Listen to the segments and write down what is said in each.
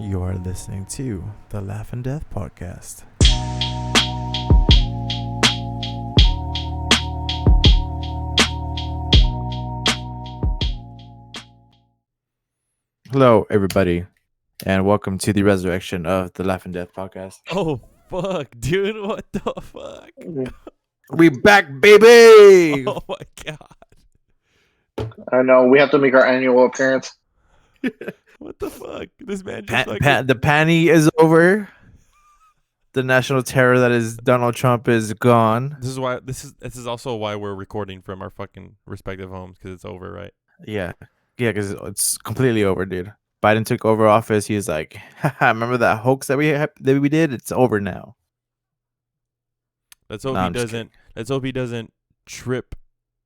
You are listening to the Laugh and Death Podcast. Hello, everybody, and welcome to the resurrection of the Laugh and Death Podcast. Oh, fuck, dude. What the fuck? We back, baby! Oh, my God. I know. We have to make our annual appearance. What the fuck? This man just fucking... The panty is over. The national terror that is Donald Trump is gone. This is also why we're recording from our fucking respective homes, because it's over, right? Yeah, because it's completely over, dude. Biden took over office. He's like, haha, remember that hoax that we did? It's over now. Let's hope Nah, he I'm just doesn't. Let's hope he doesn't trip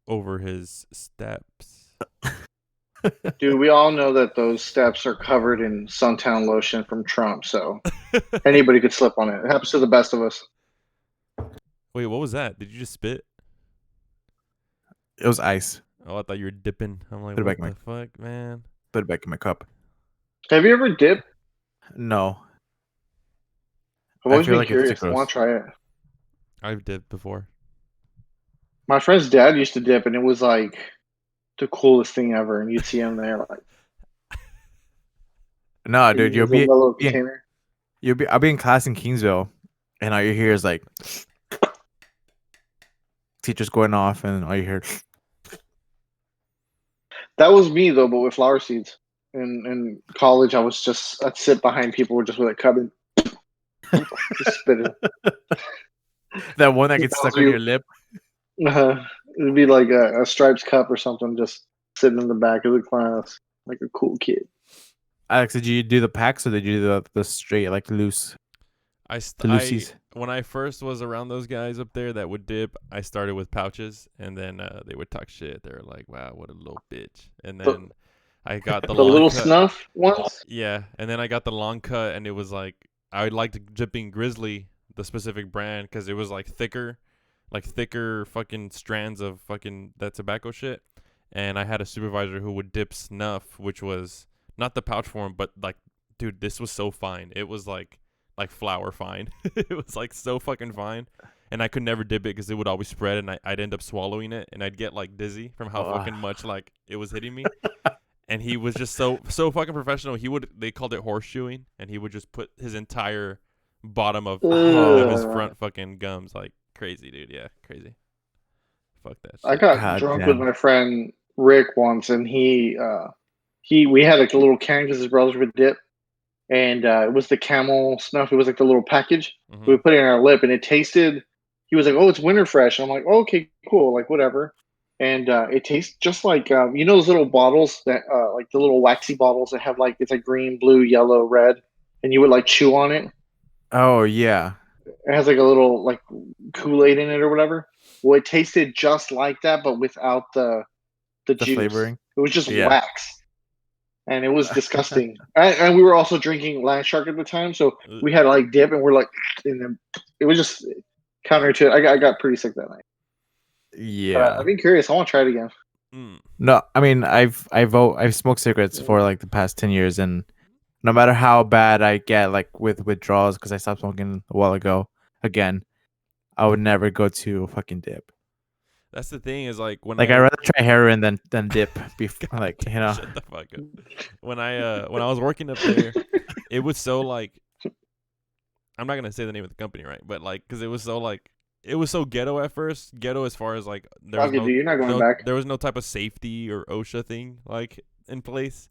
over his steps. Dude, we all know that those steps are covered in suntan lotion from Trump, so anybody could slip on it. It happens to the best of us. Wait, what was that? Did you just spit? It was ice. Oh, I thought you were dipping. I'm like, Put it what back in the fuck, man? Put it back in my cup. Have you ever dipped? No. I've always feel been like it's curious. I gross. want to try it. I've dipped before. My friend's dad used to dip, and it was like the coolest thing ever. And you'd see him there, like, No, dude, in his little container. I'll be in class in Kingsville, and all you hear is like teachers going off, and all you hear. That was me though, but with flower seeds. In college, I'd sit behind people just with a cup and just spit it. That one that gets stuck on your lip. It'd be like a Stripes cup or something, just sitting in the back of the class, like a cool kid. Alex, did you do the packs or did you do the straight, like loose? When I first was around those guys up there that would dip, I started with pouches, and then they would talk shit. They were like, "Wow, what a little bitch!" And then I got the long little cut. snuff ones. Yeah, and then I got the long cut, and it was like I liked dipping Grizzly, the specific brand, because it was like thicker fucking strands of fucking that tobacco shit. And I had a supervisor who would dip snuff, which was not the pouch form, but like, dude, this was so fine. It was like flour fine. It was like so fucking fine. And I could never dip it because it would always spread, and I'd end up swallowing it, and I'd get like dizzy from how fucking much like it was hitting me. And he was just so fucking professional. They called it horseshoeing, and he would just put his entire bottom of his front fucking gums, like crazy, dude. Yeah, crazy. Fuck that shit. I got drunk with my friend Rick once, and we had like a little can because his brothers would dip, and it was the Camel snuff. It was like the little package. Mhm. We put it in our lip, and it tasted. He was like, "Oh, it's winter fresh." And I'm like, oh, "Okay, cool, like whatever." And it tastes just like you know those little bottles that like the little waxy bottles that have like it's like green, blue, yellow, red, and you would like chew on it. Oh yeah. It has like a little like Kool-Aid in it or whatever. Well, it tasted just like that, but without the juice. Flavoring. It was just wax, and it was disgusting. And we were also drinking Land Shark at the time, so we had like dip, and we're like, and then it was just counter to it. I got pretty sick that night. Yeah. I've been curious. I want to try it again. No, I mean I've smoked cigarettes for like the past 10 years, and no matter how bad I get like with withdrawals because I stopped smoking a while ago, again, I would never go to fucking dip. That's the thing is like when I'd rather try heroin than dip. Like, you know. Shut the fuck up. When I was working up there, it was so like, I'm not gonna say the name of the company, right? But like, because it was so ghetto at first. Ghetto as far as like You're not going back. There was no type of safety or OSHA thing like in place.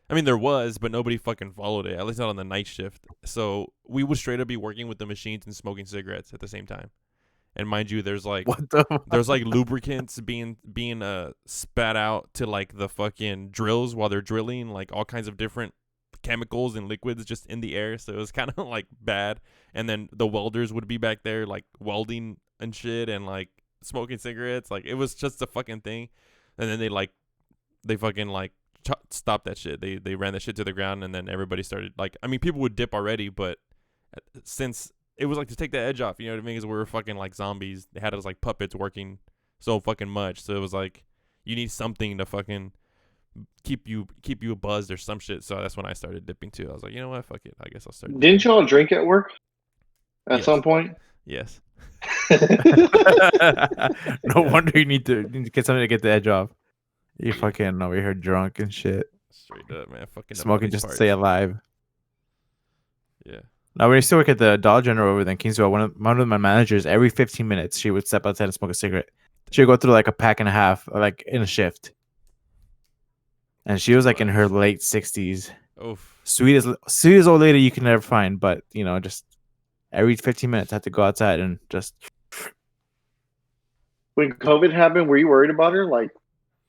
I mean, there was, but nobody fucking followed it. At least not on the night shift. So we would straight up be working with the machines and smoking cigarettes at the same time. And mind you, there's like there's like lubricants being spat out to like the fucking drills while they're drilling, like all kinds of different chemicals and liquids just in the air. So it was kind of like bad. And then the welders would be back there like welding and shit and like smoking cigarettes. Like it was just a fucking thing. And then they fucking like stopped that shit. They ran that shit to the ground, and then everybody started like, I mean, people would dip already, but since it was like to take the edge off, you know what I mean? Because we were fucking like zombies. They had us like puppets working so fucking much. So it was like you need something to fucking keep you buzzed or some shit. So that's when I started dipping too. I was like, you know what, fuck it. I guess I'll start. Didn't y'all drink at work at Yes. some point? Yes. No wonder you need to get something to get the edge off. You fucking over here drunk and shit, Straight up, man. Fucking up all smoking these just to parts. stay alive. Yeah. Now we used to work at the Dollar General over there in Kingsville. One of my managers, every 15 minutes, she would step outside and smoke a cigarette. She'd go through like a pack and a half, like in a shift. And she was like in her late 60s. Oof. Sweetest old lady you can ever find, but you know, just every 15 minutes had to go outside and just. When COVID happened, were you worried about her? Like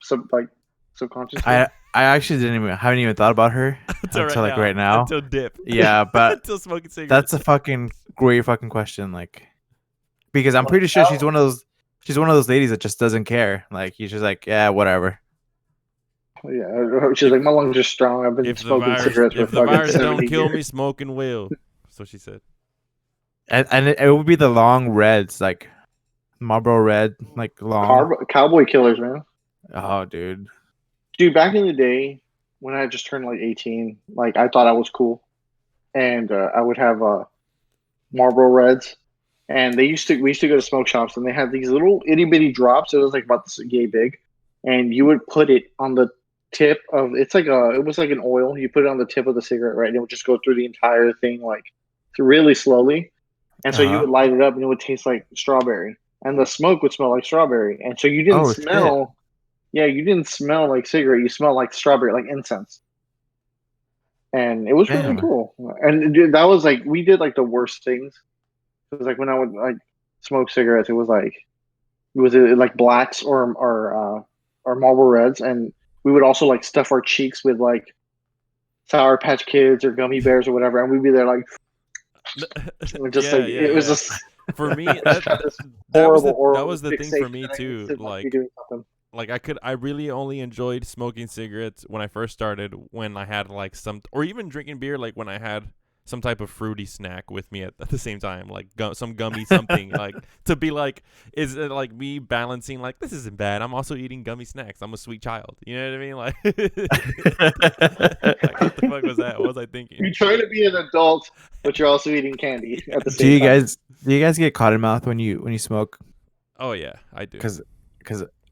subconsciously? I actually haven't even thought about her until right now. Until dip. Yeah, but Until smoking cigarettes. that's a fucking great fucking question, like, because I'm pretty sure she's one of those ladies that just doesn't care. Like, she's just like, yeah, whatever. Yeah, she's like, my lungs are strong. I've been if the smoking cigarettes for if the fucking virus 70 don't kill years. me, smoking will. That's what she said. And it would be the long reds, like Marlboro Red, like long. Cowboy killers, man. Oh, dude. Dude, back in the day when I just turned like 18, like I thought I was cool, and I would have Marlboro Reds, and we used to go to smoke shops, and they had these little itty bitty drops. It was like about this yay big, and you would put it on the tip of it was like an oil. You put it on the tip of the cigarette, right? And it would just go through the entire thing like really slowly, and so you would light it up, and it would taste like strawberry, and the smoke would smell like strawberry, and so you didn't smell. Shit. Yeah, you didn't smell like cigarette. You smelled like strawberry, like incense. And it was really cool. And dude, that was like, we did like the worst things. It was like when I would like smoke cigarettes, it was like blacks or Marlboro Reds, and we would also like stuff our cheeks with like Sour Patch Kids or gummy bears or whatever, and we'd be there like, just it was just for me. That was the thing for me too. Like I really only enjoyed smoking cigarettes when I first started, when I had like or even drinking beer, like when I had some type of fruity snack with me at the same time, like some gummy something, like to be like, is it like me balancing, like, this isn't bad, I'm also eating gummy snacks, I'm a sweet child, you know what I mean? Like, like what the fuck was that? What was I thinking? You're trying to be an adult, but you're also eating candy at the same time. Do you guys get cotton mouth when you smoke? Oh yeah, I do. Because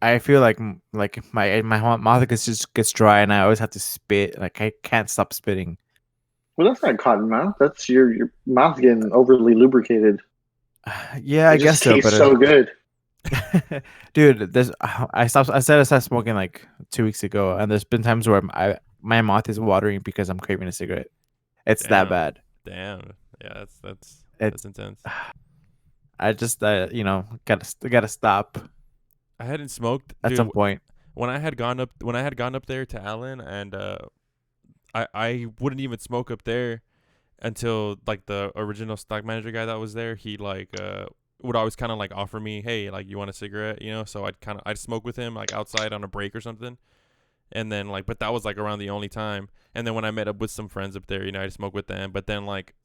I feel like my mouth gets dry and I always have to spit. Like, I can't stop spitting. Well, that's not cotton mouth. That's your mouth getting overly lubricated. Yeah, I guess so. But so good, dude. I said I stopped smoking like 2 weeks ago, and there's been times where my mouth is watering because I'm craving a cigarette. It's that bad. Damn. Yeah, that's intense. I just gotta stop. I hadn't smoked at some point when I had gone up there to Allen, and I wouldn't even smoke up there until like the original stock manager guy that was there. He like would always kind of like offer me, hey, like, you want a cigarette, you know? So I'd smoke with him like outside on a break or something, and then like, but that was like around the only time. And then when I met up with some friends up there, you know, I'd smoke with them. But then like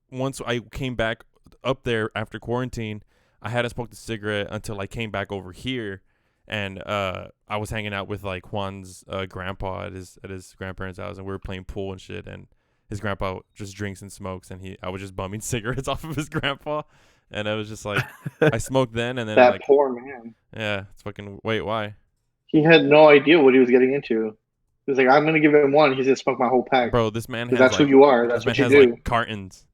once I came back up there after quarantine, I hadn't smoked a cigarette until I came back over here, and I was hanging out with like Juan's grandpa at his grandparents' house, and we were playing pool and shit. And his grandpa just drinks and smokes, and I was just bumming cigarettes off of his grandpa, and I was just like, I smoked then, and then that like, poor man. Yeah, it's fucking. Wait, why? He had no idea what he was getting into. He was like, I'm gonna give him one. He's gonna smoke my whole pack. Bro, this man has that's like, who you are. That's what you do. Like cartons.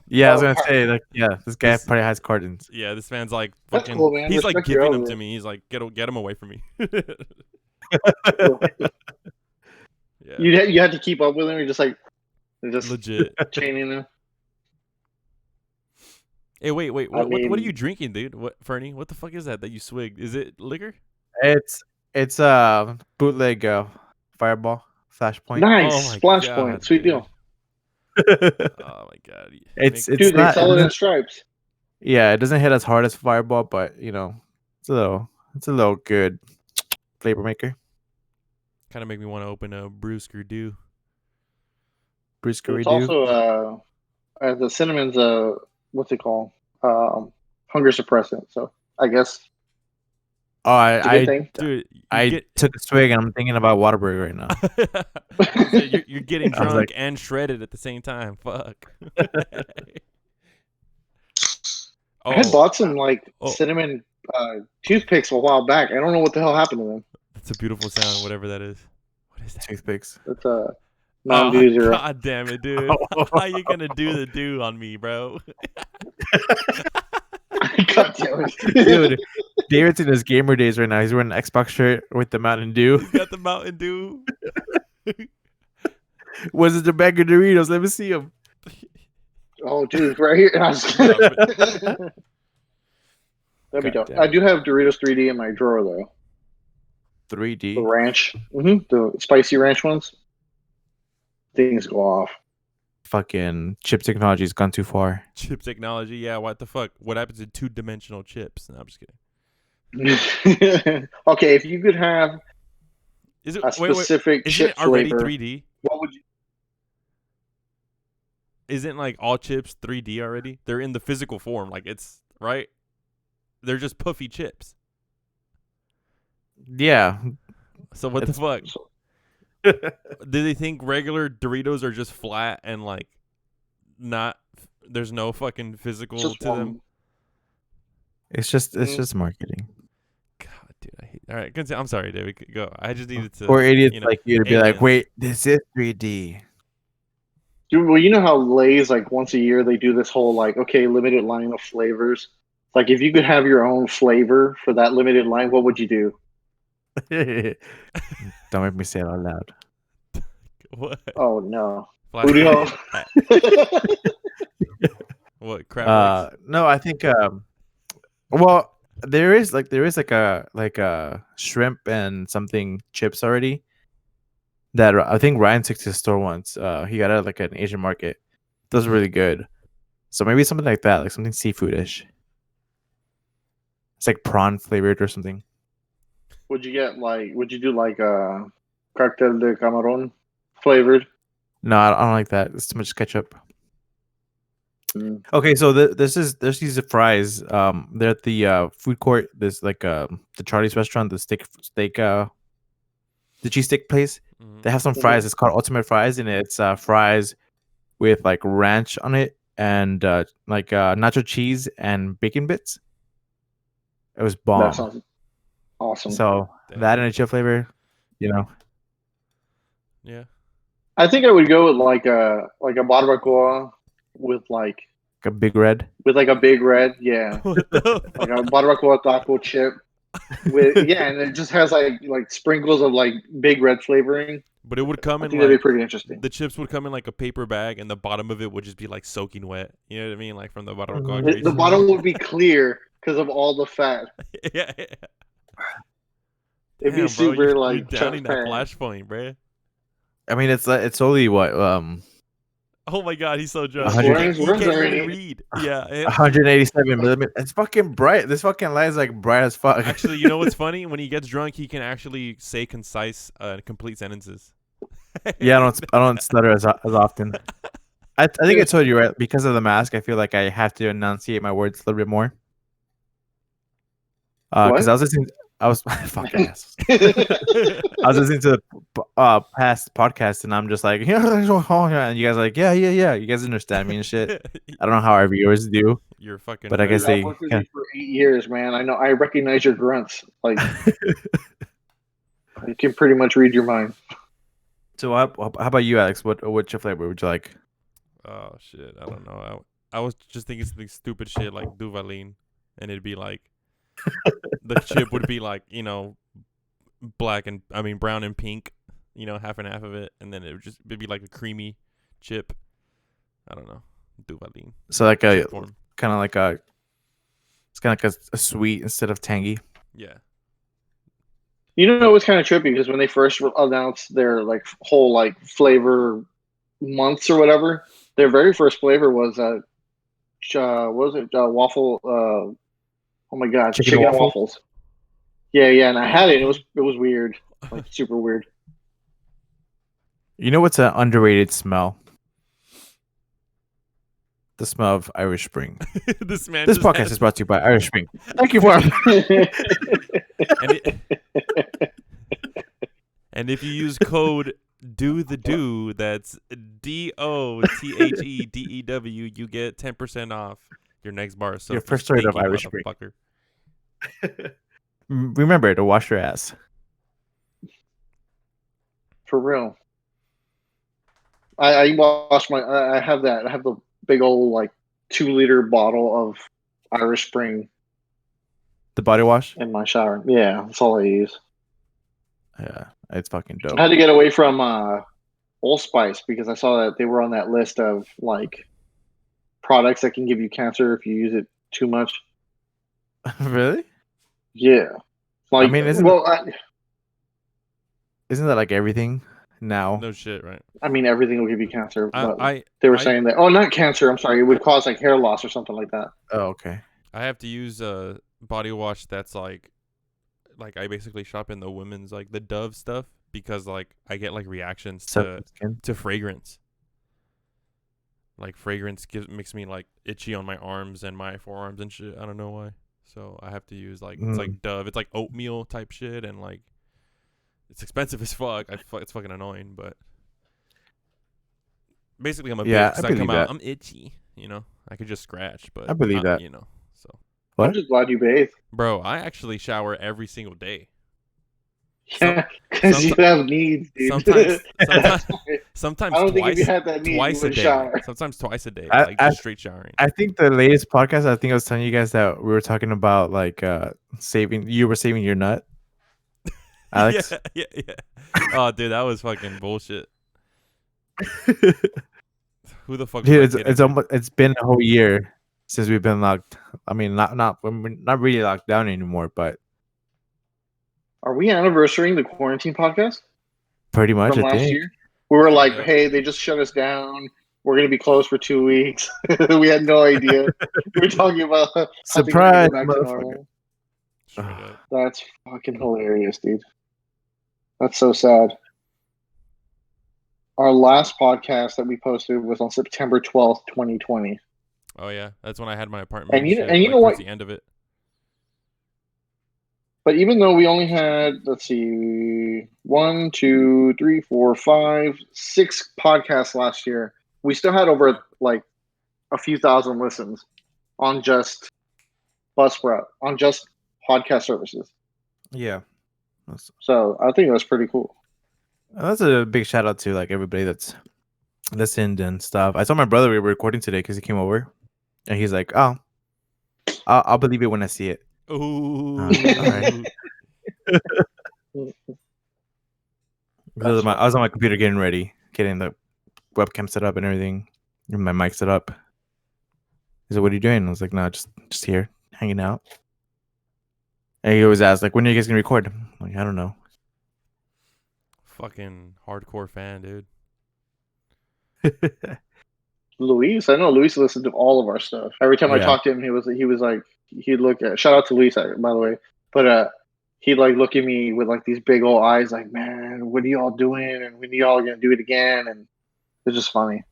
Yeah, I was gonna say, like, yeah, this guy probably has cartons. Yeah, this man's like fucking. Cool, man. He's Respect like giving them to me. He's like, get him away from me. Yeah. You had to keep up with him. You're just like, legit chaining him. Hey, wait. What are you drinking, dude? What, Fernie? What the fuck is that you swigged? Is it liquor? It's bootleg Fireball Flashpoint. Nice Flashpoint, sweet deal. Oh my god! It's dude, they sell it in stripes. Yeah, it doesn't hit as hard as Fireball, but you know, it's a little good flavor maker. Kind of make me want to open a Brewsker Dew. It's also the cinnamon's what's it called? Hunger suppressant. So I guess Oh, It's a good thing. Dude, I took a swig and I'm thinking about Whataburger right now. you're getting I was drunk like- and shredded at the same time. Fuck. I had Oh, bought some like Oh. cinnamon toothpicks a while back. I don't know what the hell happened to them. that's a beautiful sound, whatever that is. What is that? Toothpicks. It's Oh, Mountain Dew Zero. God damn it, dude. How you gonna do the do on me, bro? God damn it. Dude, David's in his gamer days right now. He's wearing an Xbox shirt with the Mountain Dew. He's got the Mountain Dew. Was it the bag of Doritos? Let me see him. Oh, dude, right here. That'd be God dope. damn I it. do have Doritos 3D in my drawer though. 3D. The ranch, the spicy ranch ones. Things go off. Fucking chip technology's gone too far. Chip technology, yeah. What the fuck? What happens to 2-dimensional chips? No, I'm just kidding. Okay, if you could have Is it a wait? specific Isn't chip it already flavor, 3D? what would you? Isn't like all chips 3D already? They're in the physical form, like it's right. They're just puffy chips. Yeah. So what the It's- fuck? Do they think regular Doritos are just flat and like not? There's no fucking physical Just to them. It's just Mm. marketing. God, dude, I hate. All right, continue. I'm sorry, David. Go. I just needed to. Or idiots you know, like you to be like, aliens. wait, this is 3D. Dude, well, you know how Lay's like once a year they do this whole like limited line of flavors. Like if you could have your own flavor for that limited line, what would you do? Don't make me say it out loud. What? Oh no, Flash- Julio. What crab legs? No, I think well, there is like a shrimp and something chips already that I think Ryan took to the store once. He got it at like an Asian market. Those are really good. So maybe something like that, like something seafoodish. It's like prawn flavored or something. Would you get like? Would you do like cartel de camarón flavored? No, I don't like that. It's too much ketchup. Mm. Okay, so there's these fries. They're at the food court. There's like the Charlie's restaurant, the cheesesteak place. Mhm. They have some Mhm. fries. It's called Ultimate Fries, and it's fries with like ranch on it and like nacho cheese and bacon bits. It was bomb. That sounds awesome. So Damn. that and a chip flavor, you know. Yeah. I think I would go with like a barbacoa with like A big red. a big red, yeah, What the like fuck? a barbacoa taco chip with and it just has like sprinkles of like big red flavoring. But it would come I in think that'd be like pretty interesting. the chips would come in like a paper bag, and the bottom of it would just be like soaking wet. You know what I mean? Like from the bottom of Mhm. concrete. The bottom would be clear because of all the fat. yeah. It'd Damn, be super bro, you're like downing that transparent. flashpoint, bro. I mean, it's only what Oh my god, he's so drunk. 100 He Worms can't are really in it. read. Yeah. 187 millimeters. It's fucking bright. This fucking light is like bright as fuck. Actually, you know what's funny? When he gets drunk, he can actually say concise, complete sentences. Yeah, I don't stutter as often. I think I told you, right? Because of the mask, I feel like I have to enunciate my words a little bit more. Because What? I was listening. I was fucking ass. I was listening to the past podcast, and I'm just like, and you guys are like, yeah. You guys understand me and shit. I don't know how our viewers do, You're fucking. but I guess I've they. worked with you for 8 years, man. I know. I recognize your grunts. Like I can pretty much read your mind. So how about you, Alex? What's your flavor would you like? Oh shit! I don't know. I was just thinking something stupid shit like Duvalin, and it'd be like the chip would be like brown and pink, half and half of it, and then it'd be like a creamy chip. I don't know, Duvalin. So like a Chip form. kind of like a, it's kind of like a sweet instead of tangy. Yeah. You know, it was kind of trippy because when they first announced their like whole like flavor months or whatever, their very first flavor was what was it? Waffle. Oh my god, Chicken chicken waffles? waffles. Yeah, and I had it. And it was weird, like super weird. You know what's an underrated smell? The smell of Irish Spring. This man. This just podcast has- is brought to you by Irish Spring. Thank you for. And if you use code do the do, that's DOTHEDEW, you get 10% off your next bar of soap. Your you first order of stinky Irish Spring. motherfucker. Remember to wash your ass. For real. I wash my. I have that. I have the big old like 2-liter bottle of Irish Spring The body wash. in my shower. Yeah, that's all I use. Yeah, it's fucking I dope. had to get away from Old Spice because I saw that they were on that list of like products that can give you cancer if you use it too much. Really? Yeah, like mean, isn't that like everything now? No shit, right? I mean everything will give you cancer, but I they were I- saying that. Oh, not cancer. I'm sorry. It would cause like hair loss or something like that. Oh, okay. I have to use a body wash that's like I basically shop in the women's like the Dove stuff because like I get like reactions So skin. to fragrance. Like fragrance makes me like itchy on my arms and my forearms and shit. I don't know why. So I have to use like it's like Dove. It's like oatmeal type shit and like it's expensive as fuck. It's fucking annoying, but basically I'm a Yeah, bitch 'cause I I come believe out that. I'm itchy, you know. I could just scratch, but I believe that. you know. So I'm What? just glad you bathe. bro, I actually shower every single day. Yeah, because you have needs, dude. Sometimes That's why. sometimes I don't think if you twice had that need, you twice a would day. shower. Sometimes twice a day, I- like just straight showering. I think the latest podcast, I think I was telling you guys that we were talking about like saving. You were saving your nut, Alex. yeah. Oh, dude, that was fucking bullshit. Who the fuck? Dude, was I kidding, dude? it's been a whole year since we've been locked. I mean, we're not really locked down anymore, but Are we anniversarying the quarantine podcast pretty much, from I last think. year? We were like, Yeah. hey, they just shut us down. We're going to be closed for 2 weeks. We had no idea. We were talking about how things are Surprise, gonna go back to motherfucker. normal. Straight up. That's fucking hilarious, dude. That's so sad. Our last podcast that we posted was on September 12th, 2020. Oh yeah, that's when I had my apartment. And you shit, and you like, know towards what? the end of it. But even though we only had, let's see, 1, 2, 3, 4, 5, 6 podcasts last year, we still had over like a few thousand listens on just Buzzsprout, on just podcast services. Yeah, So I think that's pretty cool. that's a big shout out to like everybody that's listened and stuff. I saw my brother we were recording today because he came over, and he's like, "Oh, I'll believe it when I see it." Ooh. alright. Because I was on my computer getting ready, getting the webcam set up and everything, and my mic set up. He said, "What are you doing?" I was like, "No, just here, hanging out." And he always asks, like, "When are you guys gonna record?" I'm like, "I don't know." Fucking hardcore fan, dude. Luis, I know Luis listened to all of our stuff. Every time I Yeah. talked to him, he was like, he'd look at. Shout out to Luis, by the way. But he'd like look at me with like these big old eyes, like, man, what are y'all doing? And when y'all gonna do it again? And it's just funny.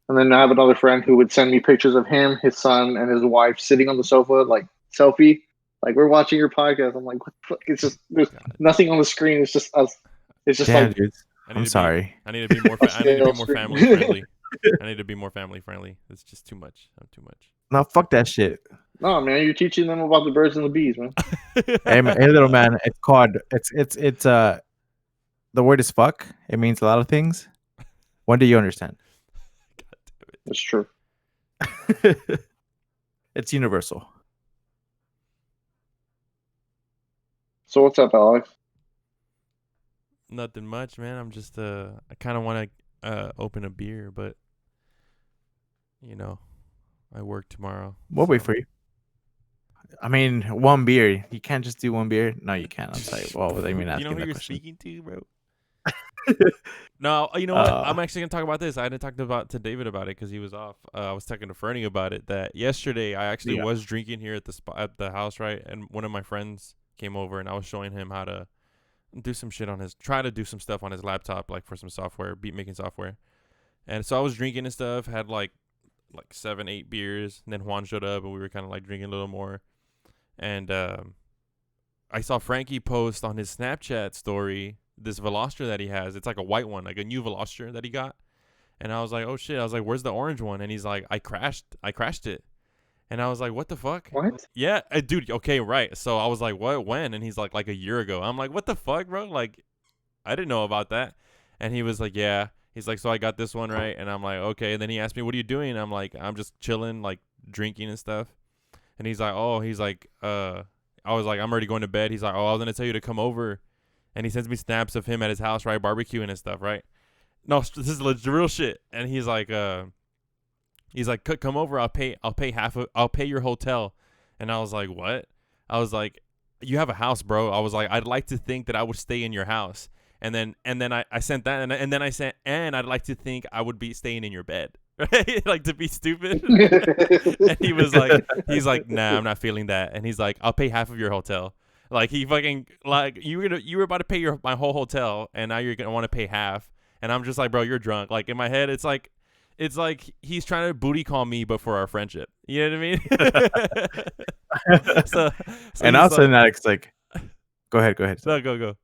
And then I have another friend who would send me pictures of him, his son, and his wife sitting on the sofa, like selfie, like we're watching your podcast. I'm like, what the fuck? It's just there's God. nothing on the screen. It's just us. It's just Damn, like dude. I need I'm to be- sorry. I need to be more. I need to be more Screen. family friendly. I need to be more family friendly. It's just too much. I'm too much. No, fuck that shit. no, man. You're teaching them about the birds and the bees, man. Hey, little man, it's called. It's the word is fuck. It means a lot of things. When do you understand? It's true. It's universal. So what's up, Alex? Nothing much, man. I'm just I kind of want to open a beer, but you know, I work tomorrow. We'll wait so- for you. I mean, one beer. You can't just do one beer. No, you can't. I'm sorry. Well, I mean, you asking know who that you're question. speaking to, bro. No, you know what? Uh, I'm actually gonna talk about this. I hadn't talked to David about it because he was off. I was talking to Fernie about it. That yesterday I actually Yeah. was drinking here at the at the house, right? And one of my friends came over and I was showing him how to do some shit on try to do some stuff on his laptop, like for some software, beat making software. And so I was drinking and stuff. Had like 7, 8 beers. And then Juan showed up and we were kind of like drinking a little more. And I saw Frankie post on his Snapchat story this Veloster that he has. It's like a white one, like a new Veloster that he got. And I was like, oh shit. I was like, where's the orange one? And he's like, I crashed it. And I was like, what the fuck? What? Yeah, dude. Okay, right. So I was like, what? When? And he's like a year ago. I'm like, what the fuck, bro? Like, I didn't know about that. And he was like, yeah. He's like, so I got this one right. And I'm like, okay. And then he asked me, what are you doing? And I'm like, I'm just chilling, like drinking and stuff. And he's like, oh, I was like, I'm already going to bed. He's like, oh, I was gonna tell you to come over. And he sends me snaps of him at his house, right, barbecuing and stuff, right? No, this is real shit. And he's like, come over. I'll pay I'll pay your hotel. And I was like, what? I was like, you have a house, bro. I was like, I'd like to think that I would stay in your house. And then I sent that, and then I sent, and I'd like to think I would be staying in your bed, right? Like, to be stupid. And he's like, nah, I'm not feeling that. And he's like, I'll pay half of your hotel. Like, he fucking, like, you were about to pay my whole hotel, and now you're gonna want to pay half. And I'm just like, bro, you're drunk. Like, in my head, it's like he's trying to booty call me, but for our friendship. You know what I mean? so and also, Alex, like, go ahead. No, go.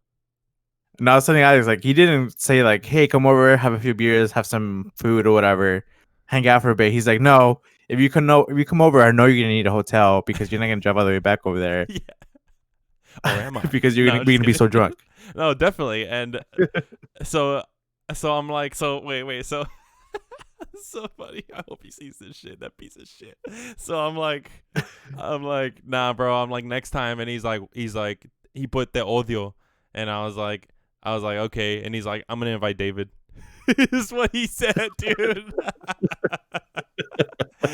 And I was telling Alex, like, he didn't say like, hey, come over, have a few beers, have some food or whatever, hang out for a bit. He's like, no, if you come over, I know you're gonna need a hotel because you're not gonna drive all the way back over there. Yeah. Oh, am I? Because you're gonna be so drunk. No, definitely. And so I'm like, so wait, so it's so funny. I hope he sees this shit, that piece of shit. So I'm like, nah, bro. I'm like, next time. And he's like, he put the odio, and I was like, okay. And he's like, I'm gonna invite David. Is what he said, dude.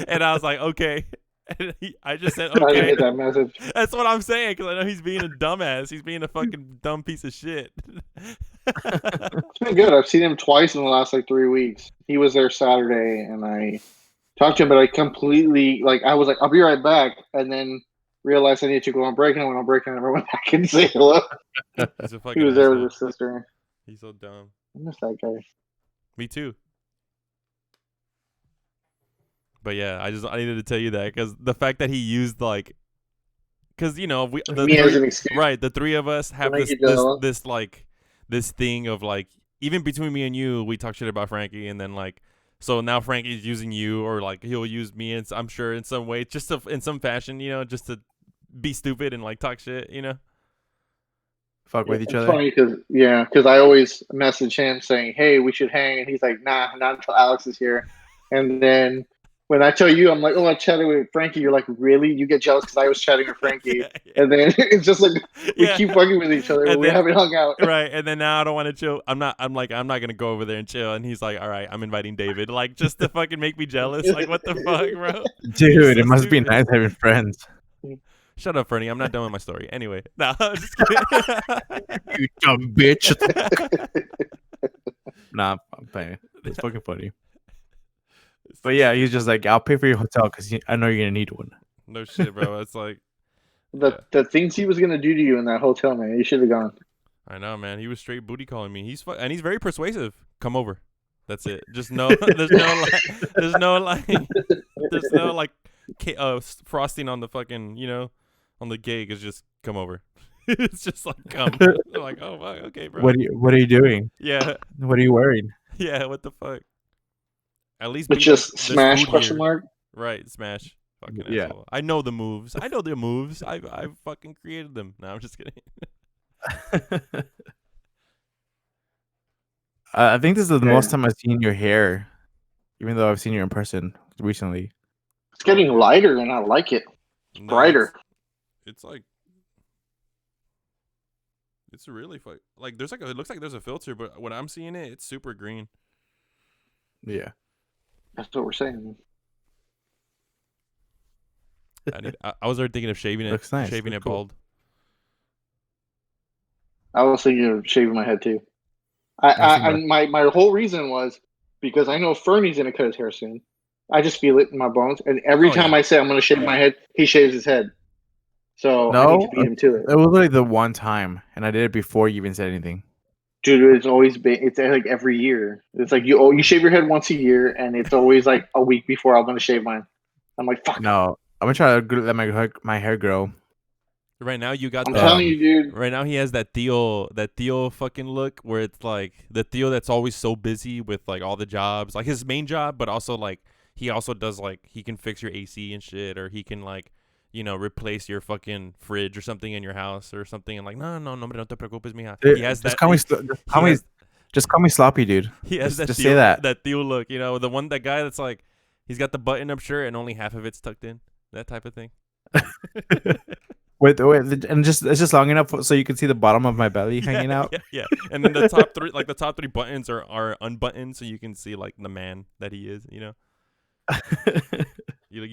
And I was like, okay. And I just said, okay. I didn't get that message. That's what I'm saying, because I know he's being a dumbass. He's being a fucking dumb piece of shit. It's been good. I've seen him twice in the last like 3 weeks. He was there Saturday, and I talked to him, but I completely I was like, I'll be right back, and then realized I needed to go on break, and I went on break, and I never went back and say hello. He's a fucking He was there asshole. with his sister. He's so dumb. I miss that guy. Me too. But yeah, I needed to tell you that, because the fact that he used because Me as an excuse. right, the three of us have Make you jealous. this thing of like, even between me and you, we talk shit about Frankie, and then like, so now Frankie's using you, or like he'll use me, and I'm sure in some way, just in some fashion, just to be stupid and like talk shit, Fuck with each It's other. funny because I always message him saying, "Hey, we should hang," and he's like, "Nah, not until Alex is here." And then when I tell you, I'm like, "Oh, I chatted with Frankie." You're like, "Really?" You get jealous because I was chatting with Frankie, Yeah. and then it's just like we Yeah. keep fucking with each other. And But we then- haven't hung out. Right, and then now I don't want to chill. I'm not gonna go over there and chill. And he's like, all right, I'm inviting David, like, just to fucking make me jealous. Like, what the fuck, bro? Dude, so it must be stupid. nice having friends. Shut up, Fernie. I'm not done with my story. Anyway, no, I'm just kidding. You dumb bitch. Nah, I'm playing. It's fucking funny. But yeah, he's just like, I'll pay for your hotel because I know you're gonna need one. No shit, bro. It's like, The things he was gonna do to you in that hotel, man, you should have gone. I know, man. He was straight booty calling me. And he's very persuasive. Come over. That's it. Just no. There's no frosting on the fucking on the cake. It's just come over. It's just like come. I'm like, oh fuck, okay, bro. What are you doing? Yeah, What are you wearing? yeah. What the fuck? At least But be just there's smash food question here. mark. Right, smash. Fucking Yeah. asshole. I know the moves. I know their moves. I fucking created them. No, I'm just kidding. I think this is the Yeah. most time I've seen your hair, even though I've seen you in person recently. It's getting lighter, and I like it. No, Brighter. It's like, it's really like there's it looks like there's a filter, but when I'm seeing it, it's super green. Yeah. That's what we're saying. I was already thinking of shaving it, Looks nice. shaving Looks it cool. bald. I was thinking of shaving my head too. My whole reason was because I know Fernie's gonna cut his hair soon. I just feel it in my bones, and every Oh, time yeah. I say I'm gonna shave my head, he shaves his head. So I need to beat him to it, It was like the one time, and I did it before you even said anything. dude. It's always been. It's like every year. It's like you shave your head once a year, and it's always like a week before I'm gonna shave mine. I'm like, fuck. No, I'm gonna try to let my hair grow. Right now you got I'm the telling you, dude. right now he has that Theo fucking look where it's like the Theo that's always so busy with like all the jobs, like his main job, but also like he also does like he can fix your AC and shit, or he can like replace your fucking fridge or something in your house or something, and like no hombre, no te preocupes mija. He has Just that call me, he has, just call me sloppy, dude. he has Just Theo, say that. that Theo look, that guy that's like he's got the button up shirt and only half of it's tucked in, that type of thing. Wait, and it's just long enough so you can see the bottom of my belly hanging out. Yeah. And then the top three buttons are unbuttoned, so you can see like the man that he is. You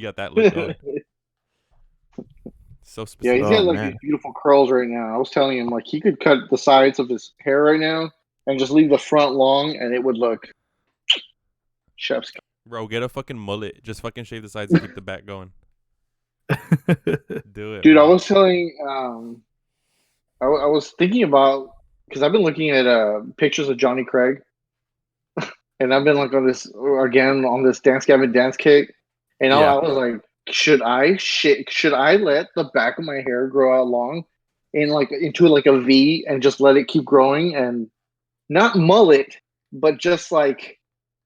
got that look going. So Yeah, specific. he's got Oh, like man. these beautiful curls right now. I was telling him like he could cut the sides of his hair right now and just leave the front long, and it would look chef's. Bro, get a fucking mullet. Just fucking shave the sides and keep the back going. Do it, Dude, bro. I was telling, I was thinking about because I've been looking at pictures of Johnny Craig, and I've been like on this Dance Gavin Dance kick, and Yeah. I was like, should I let the back of my hair grow out long, into like a V and just let it keep growing and not mullet, but just like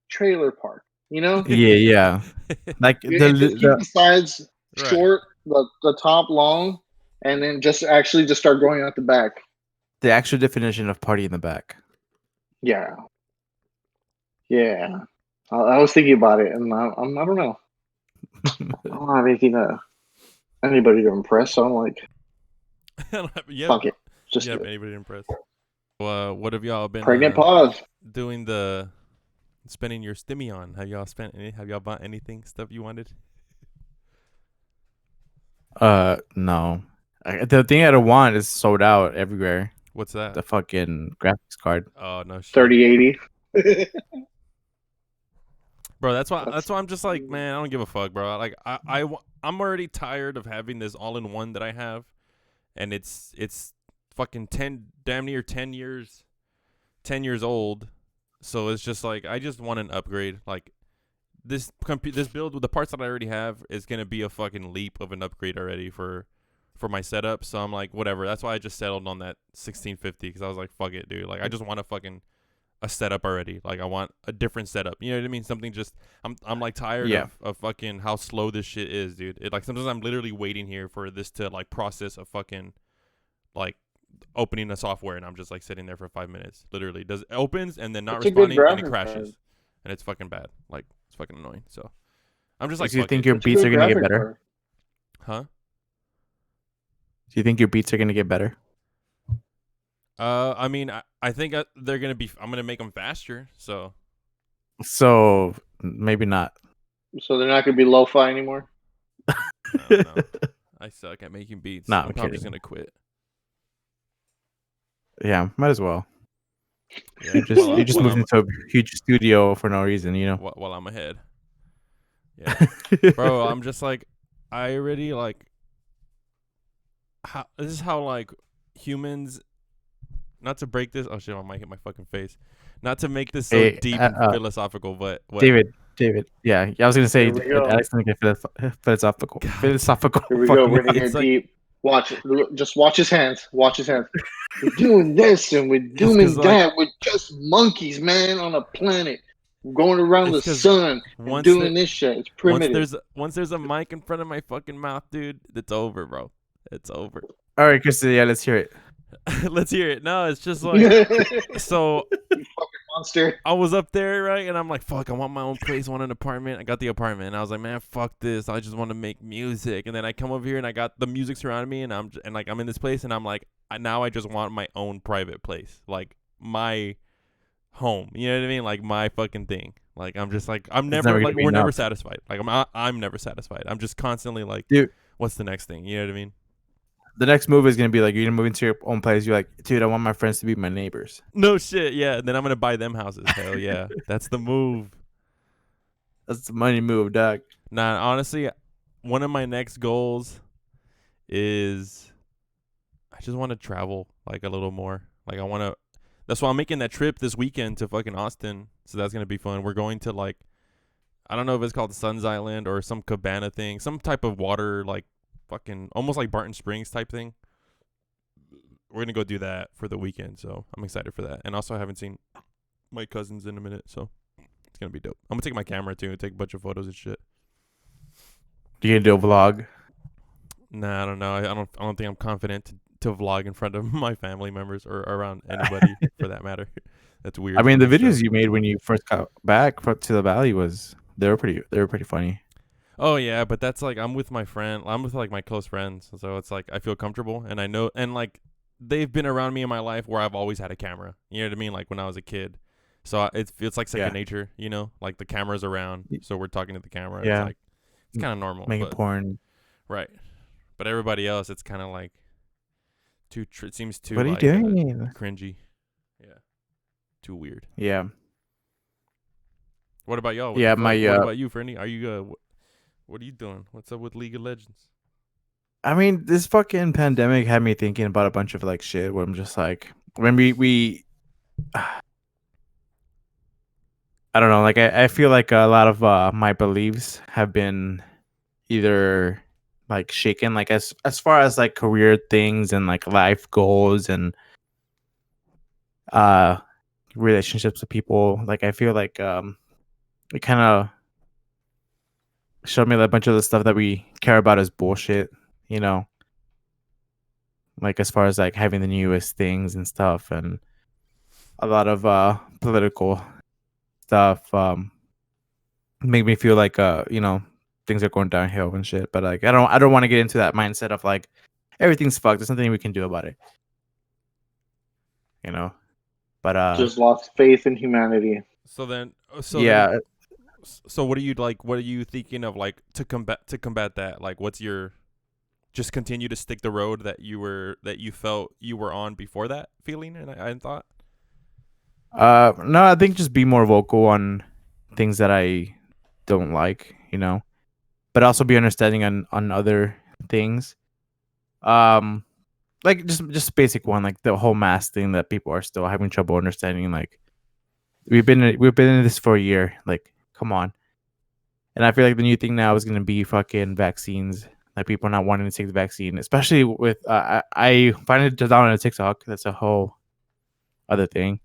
trailer park, Yeah. Like Just keep the sides Right. short, the top long, and then just start growing out the back. the actual definition of party in the back. Yeah. I was thinking about it, and I don't know. I don't have anybody to impress, so I'm like, Yeah, fuck it. Just yeah. do it. Anybody impressed? What have y'all been Pregnant pause. doing spending your stimmy on? Have y'all bought anything, stuff you wanted? No. The thing I don't want is sold out everywhere. What's that? The fucking graphics card. Oh no shit. 3080. Bro, that's why I'm just like, man, I don't give a fuck, bro. Like I'm already tired of having this all-in-one that I have, and it's fucking damn near 10 years old. So it's just like I just want an upgrade. Like this build with the parts that I already have is going to be a fucking leap of an upgrade already for my setup. So I'm like, whatever. That's why I just settled on that 1650 cuz I was like, fuck it, dude. Like I just want a setup already. Like I want a different setup. You know what I mean? Something just I'm like tired of fucking how slow this shit is, dude. Like sometimes I'm literally waiting here for this to like process a fucking like opening the software, and I'm just like sitting there for 5 minutes. Literally, it opens and then not It's a good responding, and it graphic crashes, card. and it's fucking bad. Like it's fucking annoying. So I'm just Do like, you fuck think it. your It's a beats good are gonna get graphic better? card. Huh? Do you think your beats are gonna get better? I mean, I think they're gonna be. I'm gonna make them faster. So So maybe not. So they're not going to be lo-fi anymore. I don't know. I suck at making beats. Nah, I'm I'm probably just kidding. gonna quit. Yeah, might as well. Yeah, You just moved into a huge studio for no reason, while I'm ahead. Yeah, bro. I'm just like, I already like. This is how like humans. Not to break this. Oh shit! I might hit my fucking face. Not to make this so Hey, deep and philosophical, but what? David. Yeah, I was gonna say Here we go. Alex gonna get philosophical. God. Philosophical. Here we go. fucking We're going to It's get like- deep. Just watch his hands. Watch his hands. We're doing this and we're doing 'cause, like- that. We're just monkeys, man, on a planet. We're going around the It's 'cause sun and once doing this shit. It's primitive. Once there's a mic in front of my fucking mouth, dude, it's over, bro. It's over. All right, Chris. Yeah, let's hear it. Let's hear it. No, it's just like so. Monster. I was up there, right, and I'm like, fuck, I want my own place, I want an apartment. I got the apartment, and I was like, man, fuck this. I just want to make music. And then I come over here, and I got the music surrounding me, and I'm in this place, and I'm like, now I just want my own private place, like my home. You know what I mean? Like my fucking thing. Like I'm just like never gonna be we're never enough. satisfied. Like I'm never satisfied. I'm just constantly like, Dude. what's the next thing? You know what I mean? The next move is gonna be like you're gonna move into your own place. You're like, dude, I want my friends to be my neighbors. No shit. Yeah. And then I'm gonna buy them houses. Hell yeah, that's the move. That's the money move, dog. Nah, honestly, one of my next goals is I just want to travel like a little more. Like I want to. That's why I'm making that trip this weekend to fucking Austin. So that's gonna be fun. We're going to like, I don't know if it's called Suns Island or some cabana thing, some type of water like fucking almost like Barton Springs type thing. we're gonna go do that for the weekend. So I'm excited for that. And also, I haven't seen my cousins in a minute, so it's gonna be dope. I'm gonna take my camera too and take a bunch of photos and shit. You gonna do a vlog? Nah, I don't know. I don't think I'm confident to vlog in front of my family members or around anybody for that matter. That's weird. I mean, for the me, videos so. you made when you first got back to the valley they were pretty funny. Oh yeah, but that's like I'm with my friend. I'm with like my close friends, so it's like I feel comfortable and I know and like they've been around me in my life where I've always had a camera. You know what I mean? Like when I was a kid. So it's like second nature, you know? Like the camera's around, so we're talking to the camera. Yeah. It's like it's kind of normal. Making but, porn. right. But everybody else, it's kind of like it seems too What are you like doing? cringy. Yeah. Too weird. Yeah. What about y'all? Yeah, What about you, Fernie? Are you what are you doing? What's up with League of Legends? I mean, this fucking pandemic had me thinking about a bunch of like shit where I'm just like, when we I don't know, like I feel like a lot of my beliefs have been either like shaken, like as far as like career things and like life goals and uh relationships with people. Like I feel like it kind of showed me that a bunch of the stuff that we care about is bullshit, you know, like as far as like having the newest things and stuff, and a lot of political stuff make me feel like you know, things are going downhill and shit. But like I don't want to get into that mindset of like everything's fucked, there's nothing we can do about it, you know. But Just lost faith in humanity. So then yeah, so what are you like? What are you thinking of like to combat that? Like, what's your just continue to stick the road that you felt you were on before that feeling? And I thought, no, I think just be more vocal on things that I don't like, you know, but also be understanding on other things. Like just basic one, like the whole mask thing that people are still having trouble understanding. Like we've been in this for a year. Like, come on. And I feel like the new thing now is gonna be fucking vaccines. Like people not wanting to take the vaccine, especially with I find it down on a TikTok. That's a whole other thing.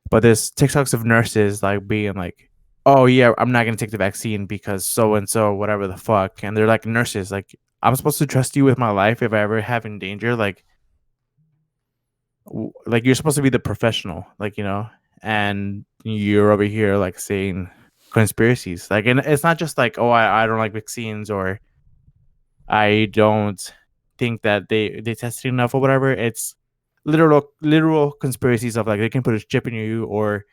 But there's TikToks of nurses like being like, "Oh yeah, I'm not gonna take the vaccine because so and so, whatever the fuck." And they're like nurses, like I'm supposed to trust you with my life if I ever have in danger. Like you're supposed to be the professional, like, you know, and you're over here like saying conspiracies. Like, and it's not just like, oh, I don't like vaccines or I don't think that they tested enough or whatever. It's literal conspiracies of like they can put a chip in you or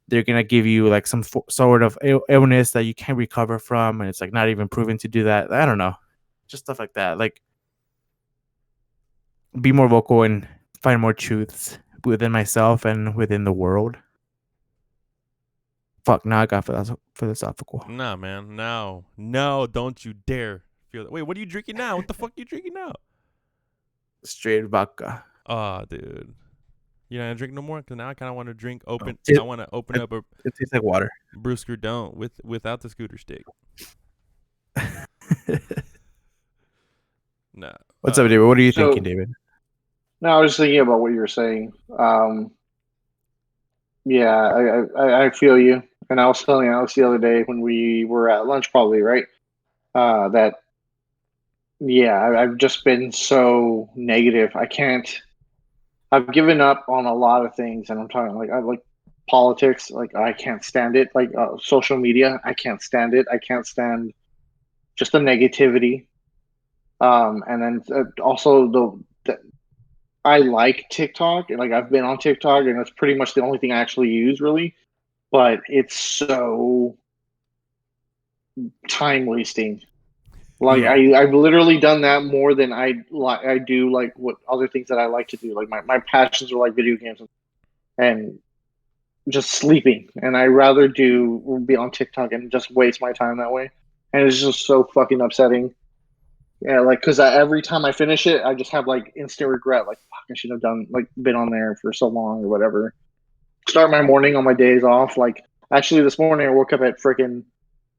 they're gonna give you like some sort of illness that you can't recover from, and it's like not even proven to do that. I don't know, just stuff like that. Like, be more vocal and find more truths within myself and within the world. Fuck, now I got philosophical. nah, man, no, don't you dare feel that. Wait, what are you drinking now? What the fuck are you drinking now? Straight vodka. Ah, dude. You don't drink no more? Because now I kind of want to drink open. It- I want to open up a It tastes like water. Brewster Don't without the scooter stick. Nah. What's up, David? What are you So- thinking, David? No, I was thinking about what you were saying. Yeah, I feel you. And I was telling Alex the other day when we were at lunch, probably, right? That, yeah, I've just been so negative. I've given up on a lot of things. And I'm talking like, I like politics. Like, I can't stand it. Like, social media, I can't stand it. I can't stand just the negativity. And then also the I like TikTok, and like I've been on TikTok, and it's pretty much the only thing I actually use, really. But it's so time wasting. Like Yeah. I've literally done that more than I do like what other things that I like to do. Like my passions are like video games and just sleeping, and I rather be on TikTok and just waste my time that way. And it's just so fucking upsetting. Yeah, like because every time I finish it, I just have like instant regret. Like, fuck, I should have been on there for so long or whatever. Start my morning on my days off. Like, actually, this morning I woke up at freaking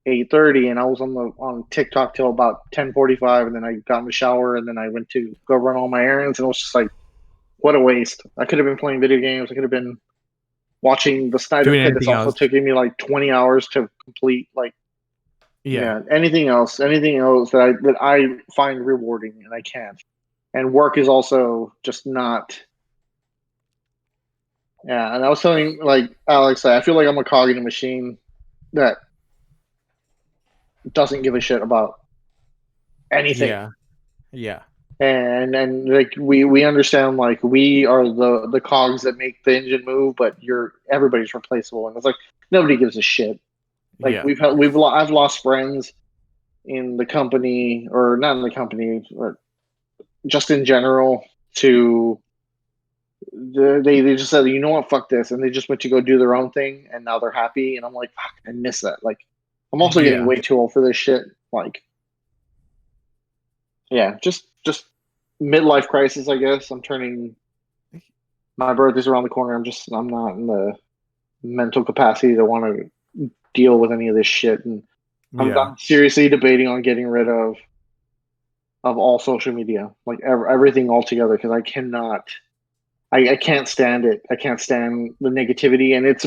8:30, and I was on TikTok till about 10:45, and then I got in the shower, and then I went to go run all my errands, and it was just like what a waste. I could have been playing video games. I could have been watching the Snyder Doing Cut. That's anything also else. taking me like 20 hours to complete. Like, Yeah. anything else that I find rewarding, and I can't. And work is also just not. Yeah, and I was telling like Alex, I feel like I'm a cog in a machine that doesn't give a shit about anything. Yeah. Yeah. And like we understand, like we are the cogs that make the engine move, but everybody's replaceable, and it's like nobody gives a shit. Like Yeah. I've lost friends in the company, or not in the company, but just in general, to they just said, you know what, fuck this, and they just went to go do their own thing, and now they're happy, and I'm like, fuck, I miss that. Like, I'm also getting Yeah. way too old for this shit. Like, yeah, just midlife crisis, I guess. I'm turning. My birthday's around the corner. I'm not in the mental capacity to want to deal with any of this shit, and Yeah. I'm seriously debating on getting rid of all social media, like everything altogether, because I can't stand it. I can't stand the negativity, and it's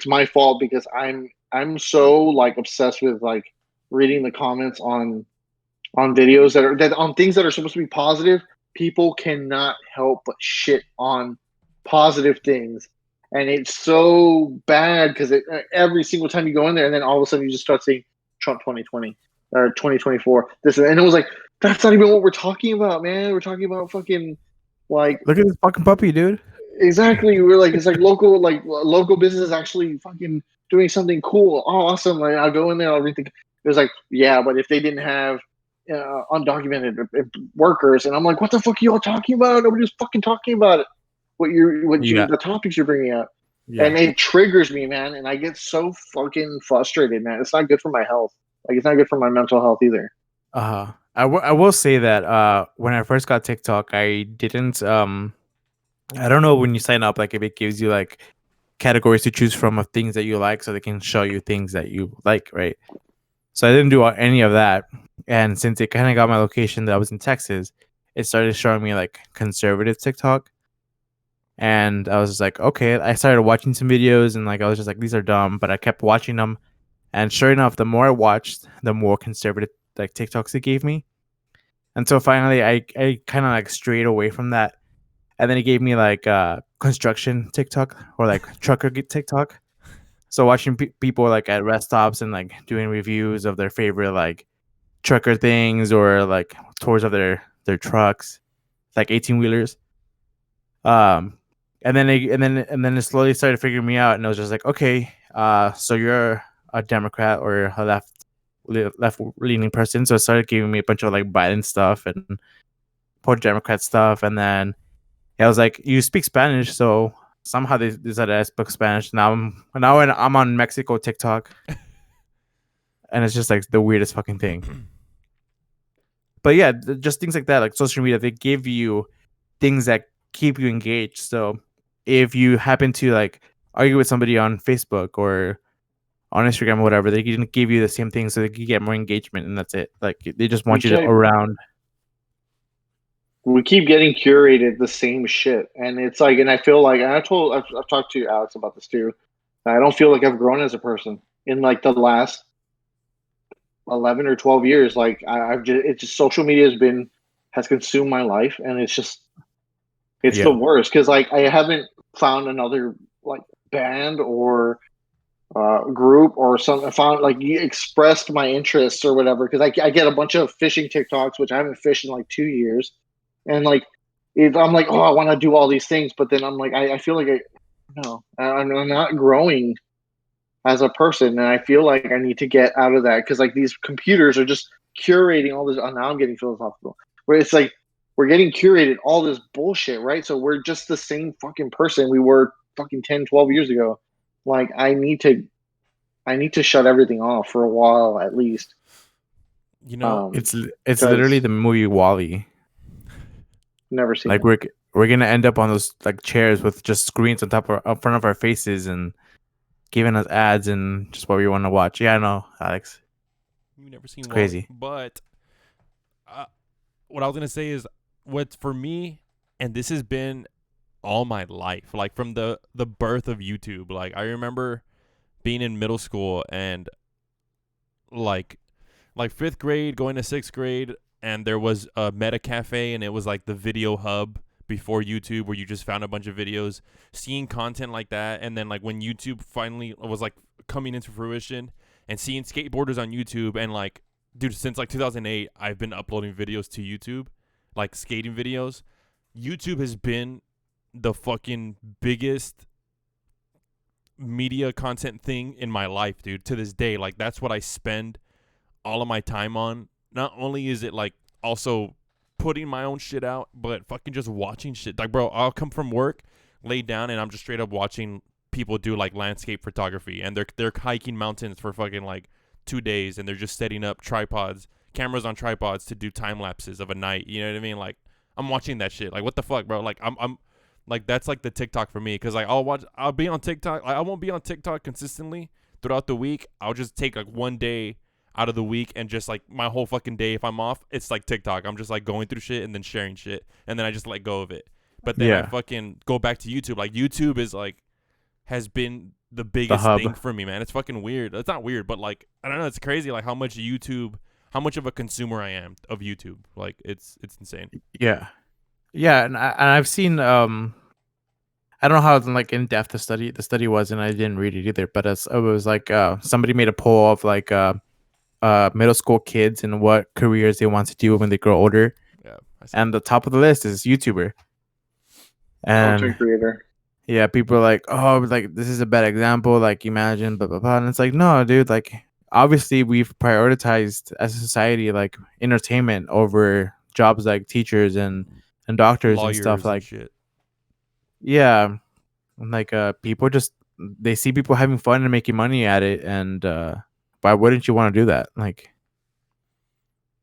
my fault because I'm so like obsessed with like reading the comments on videos that on things that are supposed to be positive. People cannot help but shit on positive things, and it's so bad because every single time you go in there, and then all of a sudden you just start seeing Trump 2020 or 2024. And it was like, that's not even what we're talking about, man. We're talking about fucking like. Look at this fucking puppy, dude. Exactly. We're like, it's like local businesses actually fucking doing something cool. Oh, awesome. Like, I'll go in there, I'll read it was like, yeah, but if they didn't have undocumented workers, and I'm like, what the fuck are you all talking about? Nobody's fucking talking about it. Yeah. The topics you're bringing up. Yeah. And it triggers me, man, and I get so fucking frustrated, man. It's not good for my health. Like, it's not good for my mental health either. I will say that when I first got TikTok, I didn't I don't know when you sign up, like if it gives you like categories to choose from of things that you like, so they can show you things that you like, right? So I didn't do any of that, and since it kind of got my location that I was in Texas, it started showing me like conservative TikTok, and I was just like, okay. I started watching some videos, and like I was just like, these are dumb, but I kept watching them, and sure enough, the more I watched, the more conservative like TikToks it gave me, and so finally, I kind of like strayed away from that, and then it gave me like construction TikTok or like trucker TikTok. So watching people like at rest stops and like doing reviews of their favorite like trucker things or like tours of their trucks, like 18 wheelers. Um, and then it slowly started figuring me out, and I was just like, okay, so you're a Democrat or a left leaning person. So it started giving me a bunch of like Biden stuff and pro Democrat stuff, and then I was like, you speak Spanish, so somehow they decided I spoke Spanish. I'm on Mexico TikTok, and it's just like the weirdest fucking thing. But yeah, just things like that, like social media, they give you things that keep you engaged. So if you happen to like argue with somebody on Facebook or on Instagram or whatever, they can give you the same thing so they can get more engagement, and that's it. Like they just want you to around. We keep getting curated the same shit, and it's like, and I feel like, and I've talked to Alex about this too. I don't feel like I've grown as a person in like the last 11 or 12 years. Like I've just, it's just social media has consumed my life, and it's the Yeah. worst because like I haven't found another like band or group or something. Found like you expressed my interests or whatever, because I get a bunch of fishing TikToks, which I haven't fished in like 2 years, and like I'm like, oh, I want to do all these things, but then I'm like, I feel like I'm not growing as a person, and I feel like I need to get out of that because like these computers are just curating all this. Oh, now I'm getting philosophical, where it's like we're getting curated all this bullshit, right? So we're just the same fucking person we were fucking 10, 12 years ago. Like I need to shut everything off for a while at least. You know, It's Because literally the movie Wall-E. never seen Like it. we're gonna end up on those like chairs with just screens on top of up front of our faces and giving us ads and just what we want to watch. Yeah, I know, Alex. you've never It's seen Wall-E, crazy. but what I was gonna say is, what for me, and this has been all my life, like from the birth of YouTube. Like I remember being in middle school and like fifth grade going to sixth grade, and there was a Meta Cafe, and it was like the video hub before YouTube, where you just found a bunch of videos, seeing content like that, and then like when YouTube finally was like coming into fruition, and seeing skateboarders on YouTube, and like, dude, since like 2008, I've been uploading videos to YouTube, like skating videos. YouTube has been the fucking biggest media content thing in my life, dude, to this day. Like that's what I spend all of my time on. Not only is it like also putting my own shit out, but fucking just watching shit. Like, bro, I'll come from work, lay down, and I'm just straight up watching people do like landscape photography, and they're hiking mountains for fucking like 2 days, and they're just setting up cameras on tripods to do time lapses of a night. You know what I mean? Like, I'm watching that shit. Like, what the fuck, bro? Like, I'm like, that's like the TikTok for me, because like I'll be on TikTok. Like, I won't be on TikTok consistently throughout the week. I'll just take like one day out of the week, and just like my whole fucking day, if I'm off, it's like TikTok. I'm just like going through shit and then sharing shit, and then I just let go of it. But then I Yeah, fucking go back to YouTube. Like YouTube is like has been the the biggest hub. thing for me, man. It's fucking weird. It's not weird, but like I don't know, it's crazy like how much of a consumer I am of YouTube. Like it's insane. Yeah, yeah, and I've seen I don't know how like in depth the study was, and I didn't read it either. But it was like somebody made a poll of like middle school kids and what careers they want to do when they grow older, Yeah, I see. and the top of the list is YouTuber. And Content creator. yeah, people are like, oh, like this is a bad example. Like imagine, blah blah blah. And it's like, no, dude. Like obviously we've prioritized as a society like entertainment over jobs like teachers and doctors and stuff. Lawyers and Like shit. yeah, like people just they see people having fun and making money at it, and why wouldn't you want to do that? Like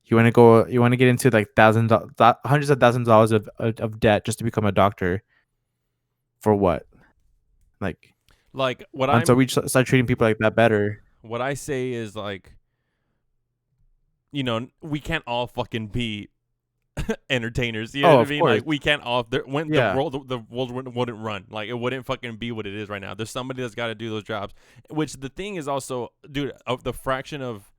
you want to get into like hundreds of thousands of dollars of debt just to become a doctor for what? Like Like until we start treating people like that better. what I say is like, we can't all fucking be entertainers. You know Oh, what I of mean? course. Like we can't all when Yeah. the world wouldn't run. Like it wouldn't fucking be what it is right now. There's somebody that's got to do those jobs. Which the thing is also, dude, of the fraction of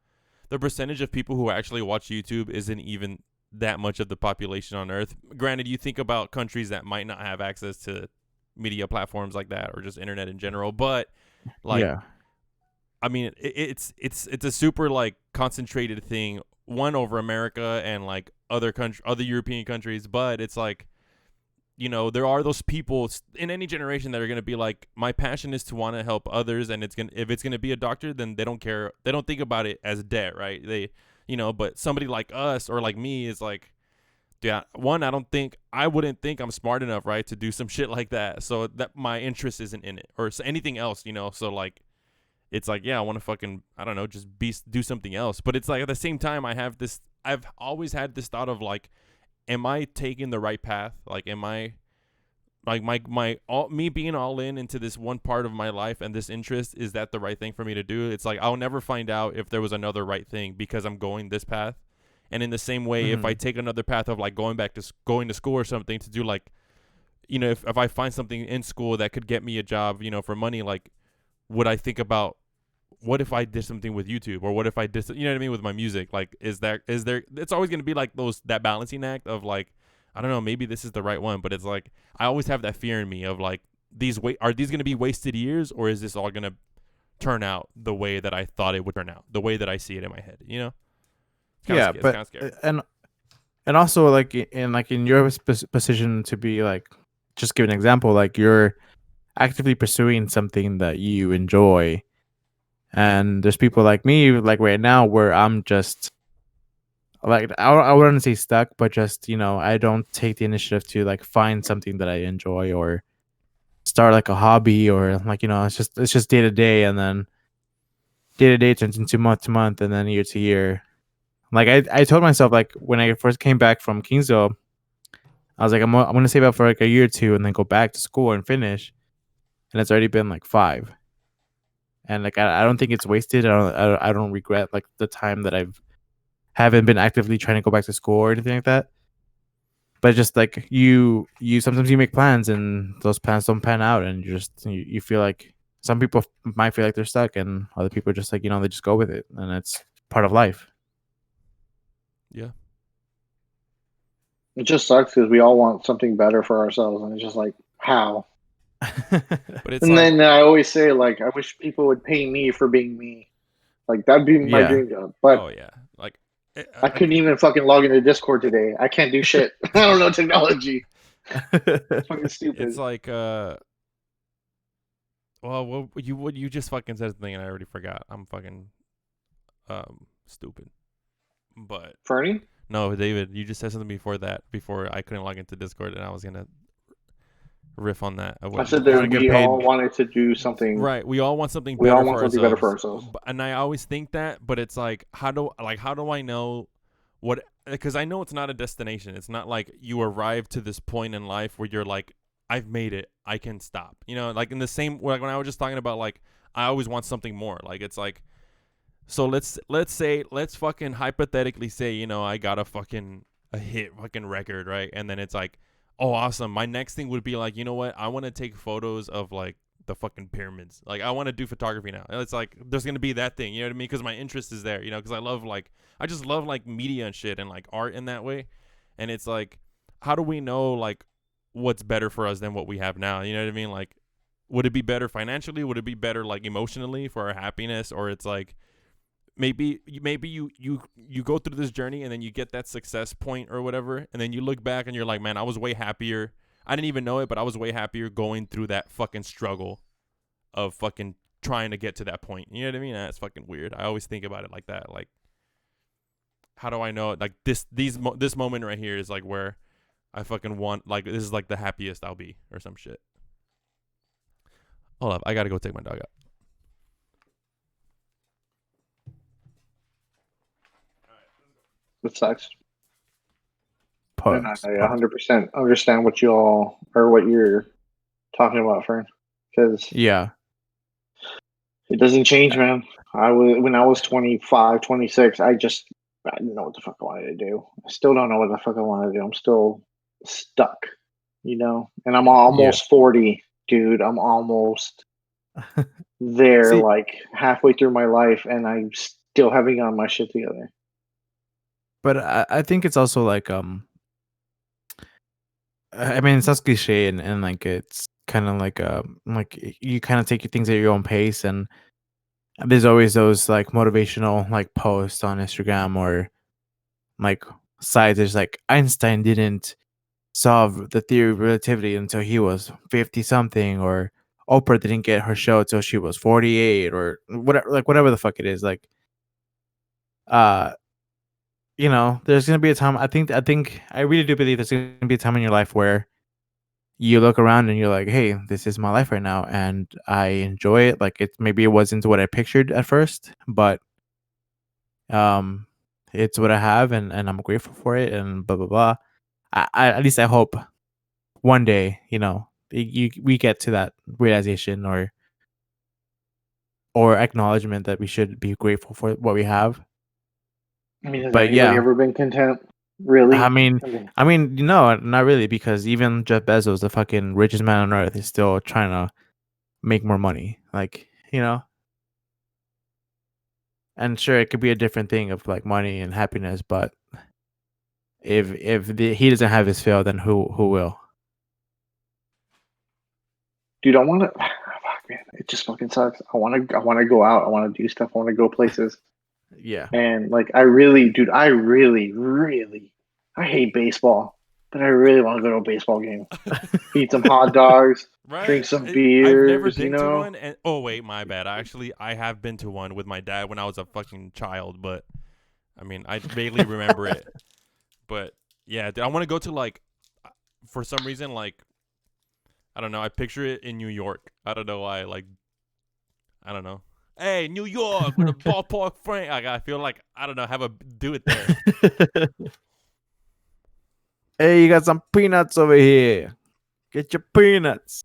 the percentage of people who actually watch YouTube isn't even that much of the population on Earth. Granted, you think about countries that might not have access to media platforms like that or just internet in general, but like Yeah. I mean, it's a super like concentrated thing. One over America and like other European countries, but it's like, there are those people in any generation that are gonna be like, my passion is to want to help others, and if it's gonna be a doctor, then they don't care, they don't think about it as debt, right? But somebody like us or like me is like, yeah, one, I wouldn't think I'm smart enough, right, to do some shit like that, so that my interest isn't in it or anything else, so like it's like, yeah, I want to fucking, I don't know, just do something else. But it's like at the same time, I've always had this thought of like, am I taking the right path? Like, am I like me being all in into this one part of my life and this interest, is that the right thing for me to do? It's like, I'll never find out if there was another right thing because I'm going this path. And in the same way, if I Mhm. take another path of like going to school or something to do like, if I find something in school that could get me a job, for money, like, would I think about what if I did something with YouTube, or what if I did, you know what I mean, with my music? Like, is there? It's always gonna be like that balancing act of like, I don't know, maybe this is the right one, but it's like I always have that fear in me of like, are these gonna be wasted years, or is this all gonna turn out the way that I thought it would turn out, the way that I see it in my head? It's Yeah, kind but of scary. and also like in your position to be like, just give an example, like you're actively pursuing something that you enjoy, and there's people like me like right now where I'm just like I wouldn't say stuck, but just I don't take the initiative to like find something that I enjoy or start like a hobby, or like it's just day to day, and then day to day turns into month to month, and then year to year. Like I told myself, like when I first came back from Kingsville, I was like, I'm gonna save up for like a year or two and then go back to school and finish. And it's already been like 5, and like I don't think it's wasted. I don't regret like the time that I've haven't been actively trying to go back to school or anything like that. but just like you sometimes you make plans and those plans don't pan out, and you feel like some people might feel like they're stuck, and other people just like they just go with it, and it's part of life. Yeah. It just sucks because we all want something better for ourselves, and it's just like how. But it's And like, then I always say like, I wish people would pay me for being me. Like that'd be my Yeah. dream job. But oh yeah, like I couldn't even fucking log into Discord today. I can't do shit. I don't know technology. It's fucking stupid. it's like well, what you just fucking said something and I already forgot. I'm fucking stupid. But Fernie? no, David, you just said something before that. Before I couldn't log into Discord, and I was gonna riff on that. I said that Wanna get we paid. all wanted to do something. Right, we all want something We better all for want something ourselves. better for ourselves. And I always think that, but it's like, how do I know what? Because I know it's not a destination. It's not like you arrive to this point in life where you're like, I've made it. I can stop. You know, like in the same like when I was just talking about like I always want something more. Like it's like, so let's fucking hypothetically say I got a hit fucking record, right? And then it's like, oh awesome. My next thing would be like, you know what? I want to take photos of like the fucking pyramids. Like I want to do photography now. And it's like there's gonna be that thing. You know what I mean? Because my interest is there. Because I just love like media and shit and like art in that way. And it's like, how do we know like what's better for us than what we have now? You know what I mean? Like, would it be better financially? Would it be better like emotionally for our happiness? Or it's like maybe you go through this journey and then you get that success point or whatever, and then you look back and you're like, man, I was way happier. I didn't even know it, but I was way happier going through that fucking struggle of fucking trying to get to that point. You know what I mean? That's fucking weird. I always think about it like that. Like, how do I know? Like this moment right here is like where I fucking want. Like this is like the happiest I'll be or some shit. Hold up, I gotta go take my dog out. It sucks. And I Pugs. 100% understand what you all or what you're talking about, Fern. Because Yeah. it doesn't change, man. When I was 25, 26, I didn't know what the fuck I wanted to do. I still don't know what the fuck I want to do. I'm still stuck, and I'm almost 40, dude. I'm almost there, See- like halfway through my life, and I still haven't gotten my shit together. But I think it's also like I mean, it sounds cliche, and like it's kind of like you kind of take things at your own pace, and there's always those like motivational like posts on Instagram or like sites. There's like Einstein didn't solve the theory of relativity until he was 50 something, or Oprah didn't get her show till she was 48, or whatever the fuck it is. Like, uh, there's gonna be a time. I think I really do believe there's gonna be a time in your life where you look around and you're like, hey, this is my life right now, and I enjoy it. Like maybe it wasn't what I pictured at first, but it's what I have, and I'm grateful for it, and blah blah blah. I at least I hope one day, we get to that realization or acknowledgement that we should be grateful for what we have. I mean, has But anybody yeah, ever been content? Really? I mean, no, not really, because even Jeff Bezos, the fucking richest man on earth, is still trying to make more money. Like, and sure, it could be a different thing of like money and happiness, but if he doesn't have his fill, then who will? dude, I want to. Fuck, man, it just fucking sucks. I want to go out. I want to do stuff. I want to go places. Yeah. And like, I really, I hate baseball, but I really want to go to a baseball game, eat some hot dogs, Right. drink some I've beers. never been to one, and oh wait, my bad. I have been to one with my dad when I was a fucking child, but I mean, I vaguely remember it. But yeah, dude, I want to go to like, for some reason, like, I don't know. I picture it in New York. I don't know why. Like, I don't know. Hey, New York with a ballpark frame. Like, I feel like I don't know. Do it there. Hey, you got some peanuts over here. Get your peanuts.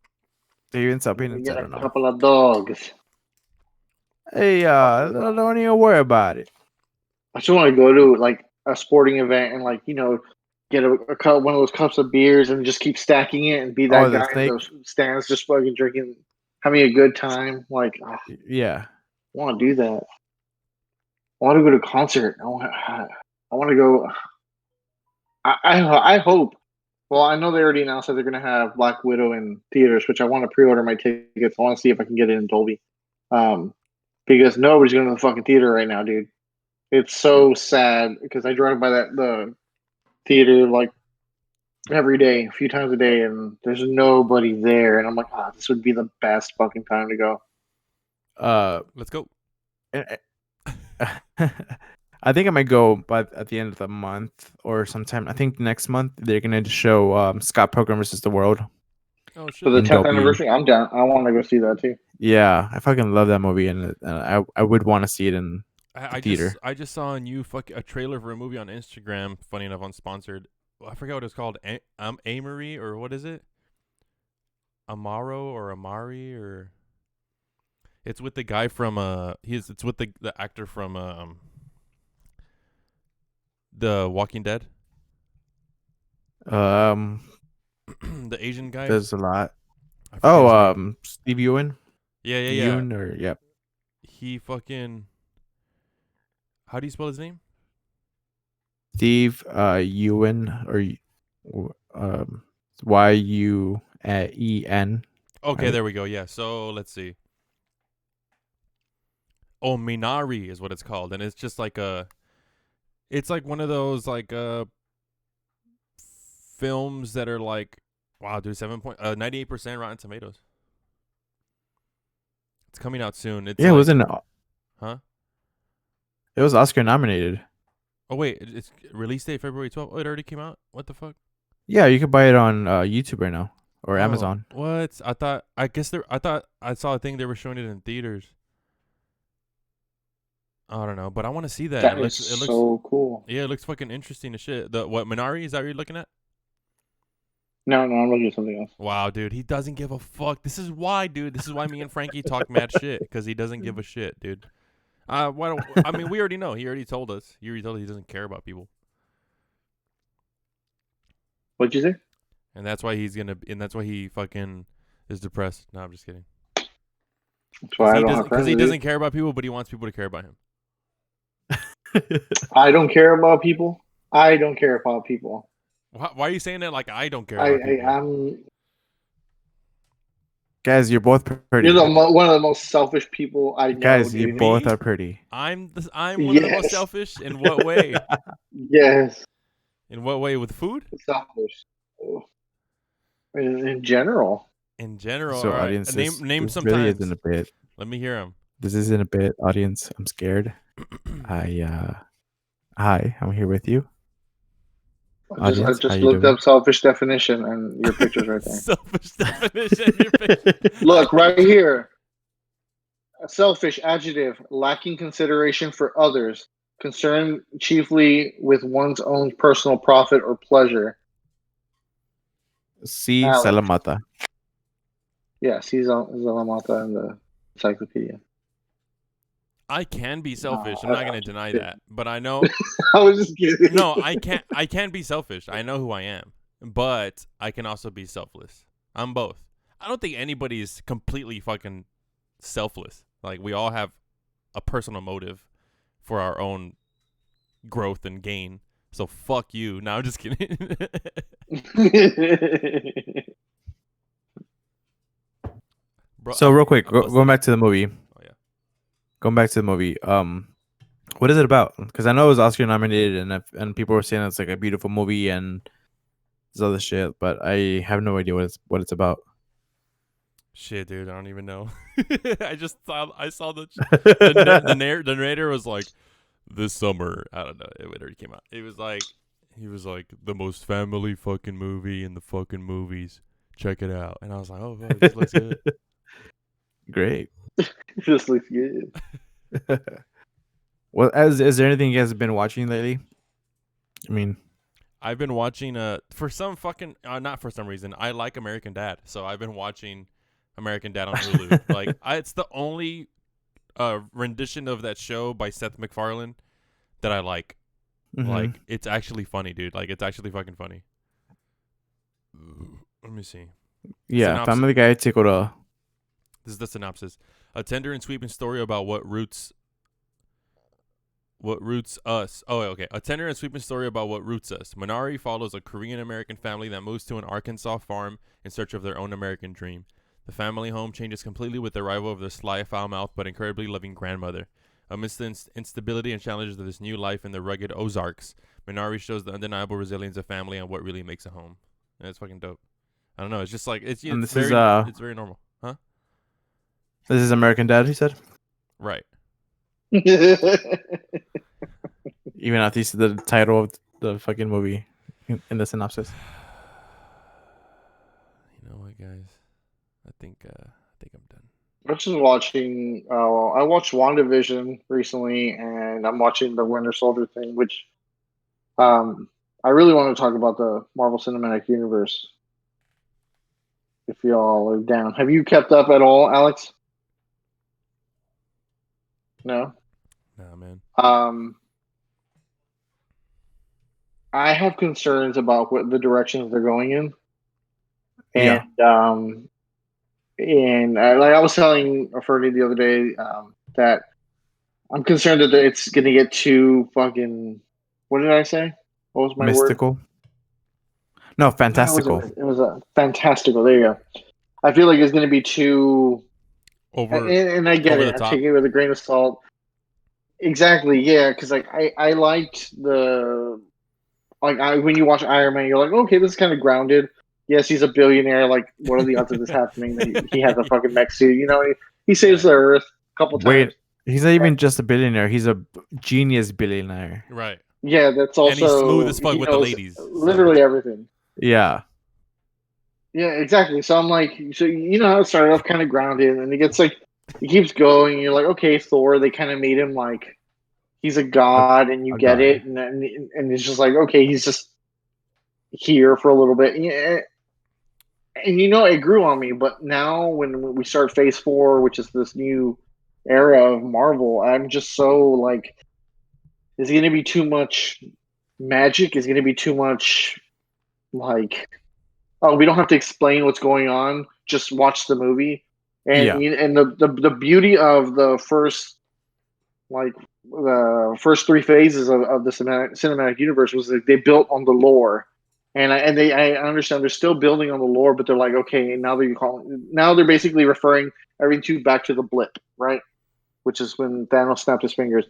Do you even sell We peanuts? get I a don't know. couple of dogs. Hey, don't even worry about it. I just want to go to like a sporting event and like get a cup, one of those cups of beers, and just keep stacking it, and be that Oh, the guy in snake? those stands, just fucking drinking, having a good time. Like, I Yeah. want to do that. I want to go to a concert. I want to go. I hope. Well, I know they already announced that they're going to have Black Widow in theaters, which I want to pre-order my tickets. I want to see if I can get it in Dolby, because nobody's going to the fucking theater right now, dude. It's so sad because I drive by the theater like every day, a few times a day, and there's nobody there, and I'm like, this would be the best fucking time to go. Let's go. I think I might go, but at the end of the month or sometime. I think next month they're gonna show Scott Pilgrim versus the World. Oh shit. For the In 10th Dolby. anniversary, I'm down. I want to go see that too. Yeah, I fucking love that movie, and I would want to see it in the theater. I just saw a trailer for a movie on Instagram. Funny enough, unsponsored. I forgot what it's called. Amory, or what is it? Amaro or Amari, or it's with the guy from it's with the actor from The Walking Dead. Um, The Asian guy. there's a lot. I forget his name. Oh, Steve Ewan. Yeah. Ewan, or yep. He fucking. How do you spell his name? Steve Ewan, or YUEN. Okay, Right. there we go. Yeah. So let's see. Oh, Minari is what it's called, and it's just like it's like one of those like films that are like, wow, dude, 98% Rotten Tomatoes. It's coming out soon. It's Yeah, it like, wasn't. huh? It was Oscar nominated. Oh wait, it's release date February 12th. Oh, it already came out. What the fuck? Yeah, you can buy it on YouTube right now or Oh, Amazon. What? I thought I saw a thing they were showing it in theaters. I don't know, but I want to see that. That It is looks so cool. yeah, it looks fucking interesting as shit. The what Minari, is that what you're looking at? No, I'm looking at something else. Wow, dude, he doesn't give a fuck. This is why, dude. This is why me and Frankie talk mad shit, because he doesn't give a shit, dude. Why don't, I mean, we already know. He already told us. He already told us he doesn't care about people, What'd you say? and that's why that's why he fucking is depressed. No, I'm just kidding. That's why I don't have friends. Because he with you. doesn't care about people, but he wants people to care about him. I don't care about people. I don't care about people. Why are you saying that like I don't care about people? I'm. Guys, you're both pretty. You're one of the most selfish people I know. Guys, you dude. both Me? are pretty. I'm one of the most Yes. selfish. In what way? Yes, In what way? With food? selfish. In general. In general. So, all right. audience, Name this some really times. isn't a bit. Let me hear him. This isn't a bit, audience. I'm scared. Hi, I'm here with you. I Audience, just how you looked doing? up selfish definition, and your picture's right there. Selfish definition. Your picture. Look right here. A selfish adjective, lacking consideration for others, concerned chiefly with one's own personal profit or pleasure. See Alex. Salamata. Yeah, see Zalamata in the encyclopedia. I can be selfish. I'm No, not going to deny that. But I know. I was just kidding. No, I can't be selfish. I know who I am. But I can also be selfless. I'm both. I don't think anybody's completely fucking selfless. Like, we all have a personal motive for our own growth and gain. So fuck you. No, I'm just kidding. Bro, So real quick, I'm busting going it. back to the movie. Oh, yeah. Going back to the movie. What is it about? Because I know it was Oscar nominated, and people were saying it's like a beautiful movie and this other shit, but I have no idea what it's about. Shit, dude, I don't even know. I saw the narrator was like, this summer, I don't know, it already came out. He was like the most family fucking movie in the fucking movies. Check it out. And I was like, oh, fuck, this looks good. Great. Just looks good. Well, is there anything you guys have been watching lately? I mean, I've been watching for some fucking not for some reason. I like American Dad, so I've been watching American Dad on Hulu. Like it's the only rendition of that show by Seth MacFarlane that I like. Mhm. Like, it's actually funny, dude. Like, it's actually fucking funny. Let me see. yeah, synopsis. Family Guy ってことは This is the synopsis. A tender and sweeping story about what roots us. Oh, okay. A tender and sweeping story about what roots us. Minari follows a Korean American family that moves to an Arkansas farm in search of their own American dream. The family home changes completely with the arrival of their sly, foul-mouthed, but incredibly loving grandmother. Amidst the instability and challenges of this new life in the rugged Ozarks, Minari shows the undeniable resilience of family and what really makes a home. And it's fucking dope. I don't know. It's just like it's And it's this is, very it's very normal, huh? This is American Dad, he said. Right. Even after you said the title of the fucking movie in the synopsis. You know what, guys? I think I'm done. I'm just watching. I watched WandaVision recently, and I'm watching the Winter Soldier thing, which I really want to talk about the Marvel Cinematic Universe. If y'all are down, have you kept up at all, Alex? No. Nah, man. I have concerns about what the directions they're going in, Yeah. and like I was telling Ferdy the other day, that I'm concerned that it's going to get too fucking. What did I say? What was my word? Mystical. No, fantastical. It was a fantastical. There you go. I feel like it's going to be too. Over And I get over it. the I'm top. taking it with a grain of salt. Exactly. Yeah, because like I liked the when you watch Iron Man, you're like, okay, this is kind of grounded. Yes, he's a billionaire. Like, what are the odds of this happening? That he has a fucking mech suit. You know, he saves Yeah. the Earth a couple Wait, times. he's not even just a billionaire. He's a genius billionaire. Right. Yeah, that's also And he's smooth as fuck he with the knows ladies, so. Literally everything. Yeah. Yeah, exactly. So I'm like, so you know how it started off kind of grounded, and it gets like, he keeps going. And you're like, okay, Thor. They kind of made him like he's a god, and you a get god. it, and it's just like, okay, he's just here for a little bit. And you know, it grew on me. But now when we start Phase 4, which is this new era of Marvel, I'm just so like, is it going to be too much magic? Is it going to be too much like, oh, we don't have to explain what's going on. Just watch the movie. And Yeah. and the beauty of the first three phases of the cinematic universe was that they built on the lore. And I understand they're still building on the lore, but they're like, okay, now they're basically referring everything back to the blip, right? Which is when Thanos snapped his fingers.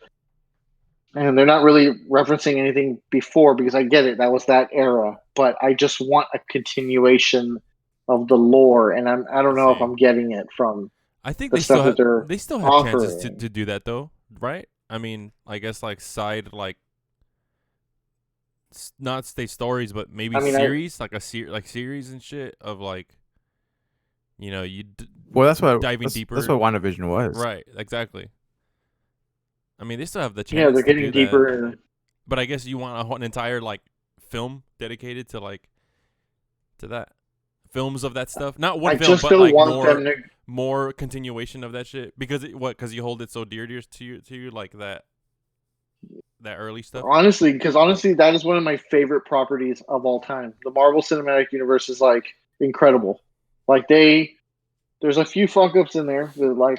And they're not really referencing anything before, because I get it, that was that era, but I just want a continuation of the lore, and I don't know if See. I'm getting it from I think the stuff that they're they still have chances offering. to do that though, right? I mean, I guess like side like not stay stories, but maybe I mean, series like series and shit of like, you know, Well, that's what diving deeper. That's what WandaVision was. Right, exactly. I mean, they still have the chance. Yeah, they're to getting do deeper. that, but I guess you want an entire like film dedicated to like to that films of that stuff. Not one I film, just but don't like want them to. more continuation of that shit because because you hold it so dear to you like that early stuff. Honestly, that is one of my favorite properties of all time. The Marvel Cinematic Universe is like incredible. Like there's a few fuck ups in there, like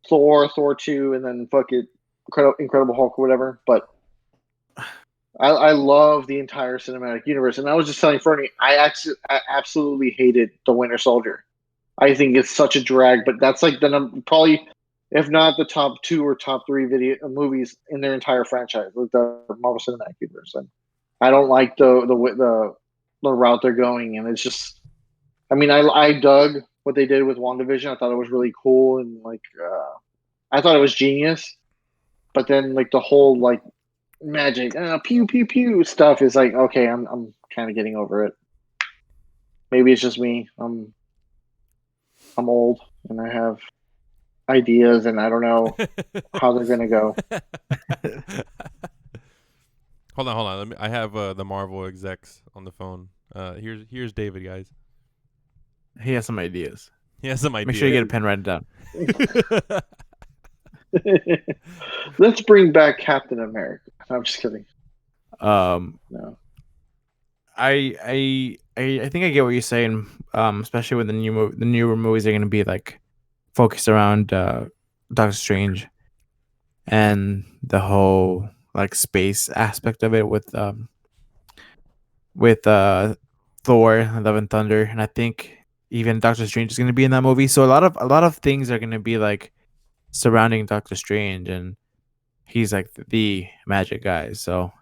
Thor 2, and then fuck it, Incredible Hulk or whatever. But I love the entire cinematic universe, and I was just telling Fernie, I absolutely hated the Winter Soldier. I think it's such a drag, but that's like probably, if not the top 2 or top 3 video movies in their entire franchise, with the Marvel Cinematic Universe. And I don't like the route they're going, and it's just, I mean, I dug what they did with WandaVision. I thought it was really cool, and like, I thought it was genius. But then like the whole like magic, pew pew pew stuff is like, okay, I'm kind of getting over it. Maybe it's just me. I'm old and I have ideas, and I don't know how they're gonna go. Hold on. I have the Marvel execs on the phone. Here's David, guys. He has some ideas. He has some ideas. Make sure you get a pen, write it down. Let's bring back Captain America. I'm just kidding. No. I think I get what you're saying. Especially when the newer movies are gonna be like focused around Doctor Strange and the whole like space aspect of it with Thor, Love and Thunder, and I think even Doctor Strange is gonna be in that movie. So a lot of things are gonna be like surrounding Doctor Strange, and he's like the magic guy. So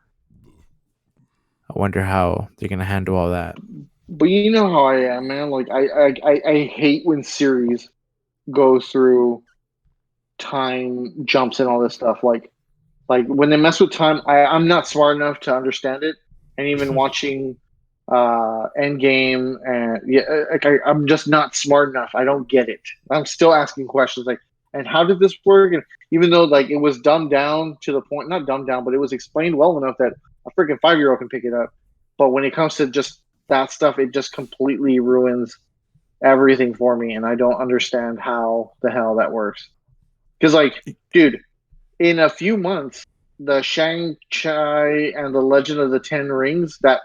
I wonder how they're gonna handle all that. But you know how I am, man. Like I hate when series go through time jumps and all this stuff. Like when they mess with time, I'm not smart enough to understand it. And even watching Endgame and yeah, like I'm just not smart enough. I don't get it. I'm still asking questions like, and how did this work? And even though like it was dumbed down to the point, not dumbed down, but it was explained well enough that a freaking 5-year-old can pick it up. But when it comes to just that stuff, it just completely ruins everything for me, and I don't understand how the hell that works. Because like, dude, in a few months, the Shang-Chi and the Legend of the Ten Rings, that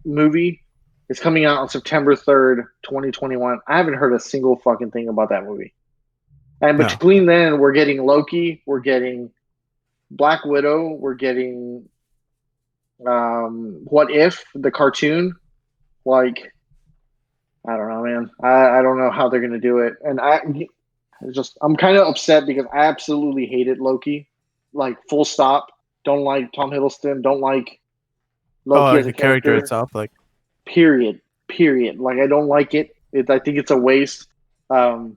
movie is coming out on September 3rd, 2021. I haven't heard a single fucking thing about that movie. And No. between then, we're getting Loki, we're getting Black Widow, we're getting What If, the cartoon. Like, I don't know, man. I don't know how they're gonna do it. And I'm kind of upset because I absolutely hated Loki. Like full stop. Don't like Tom Hiddleston. Don't like Oh, Loki like as a the character character. itself, like Period. Period. Like I don't like it. I think it's a waste. Um,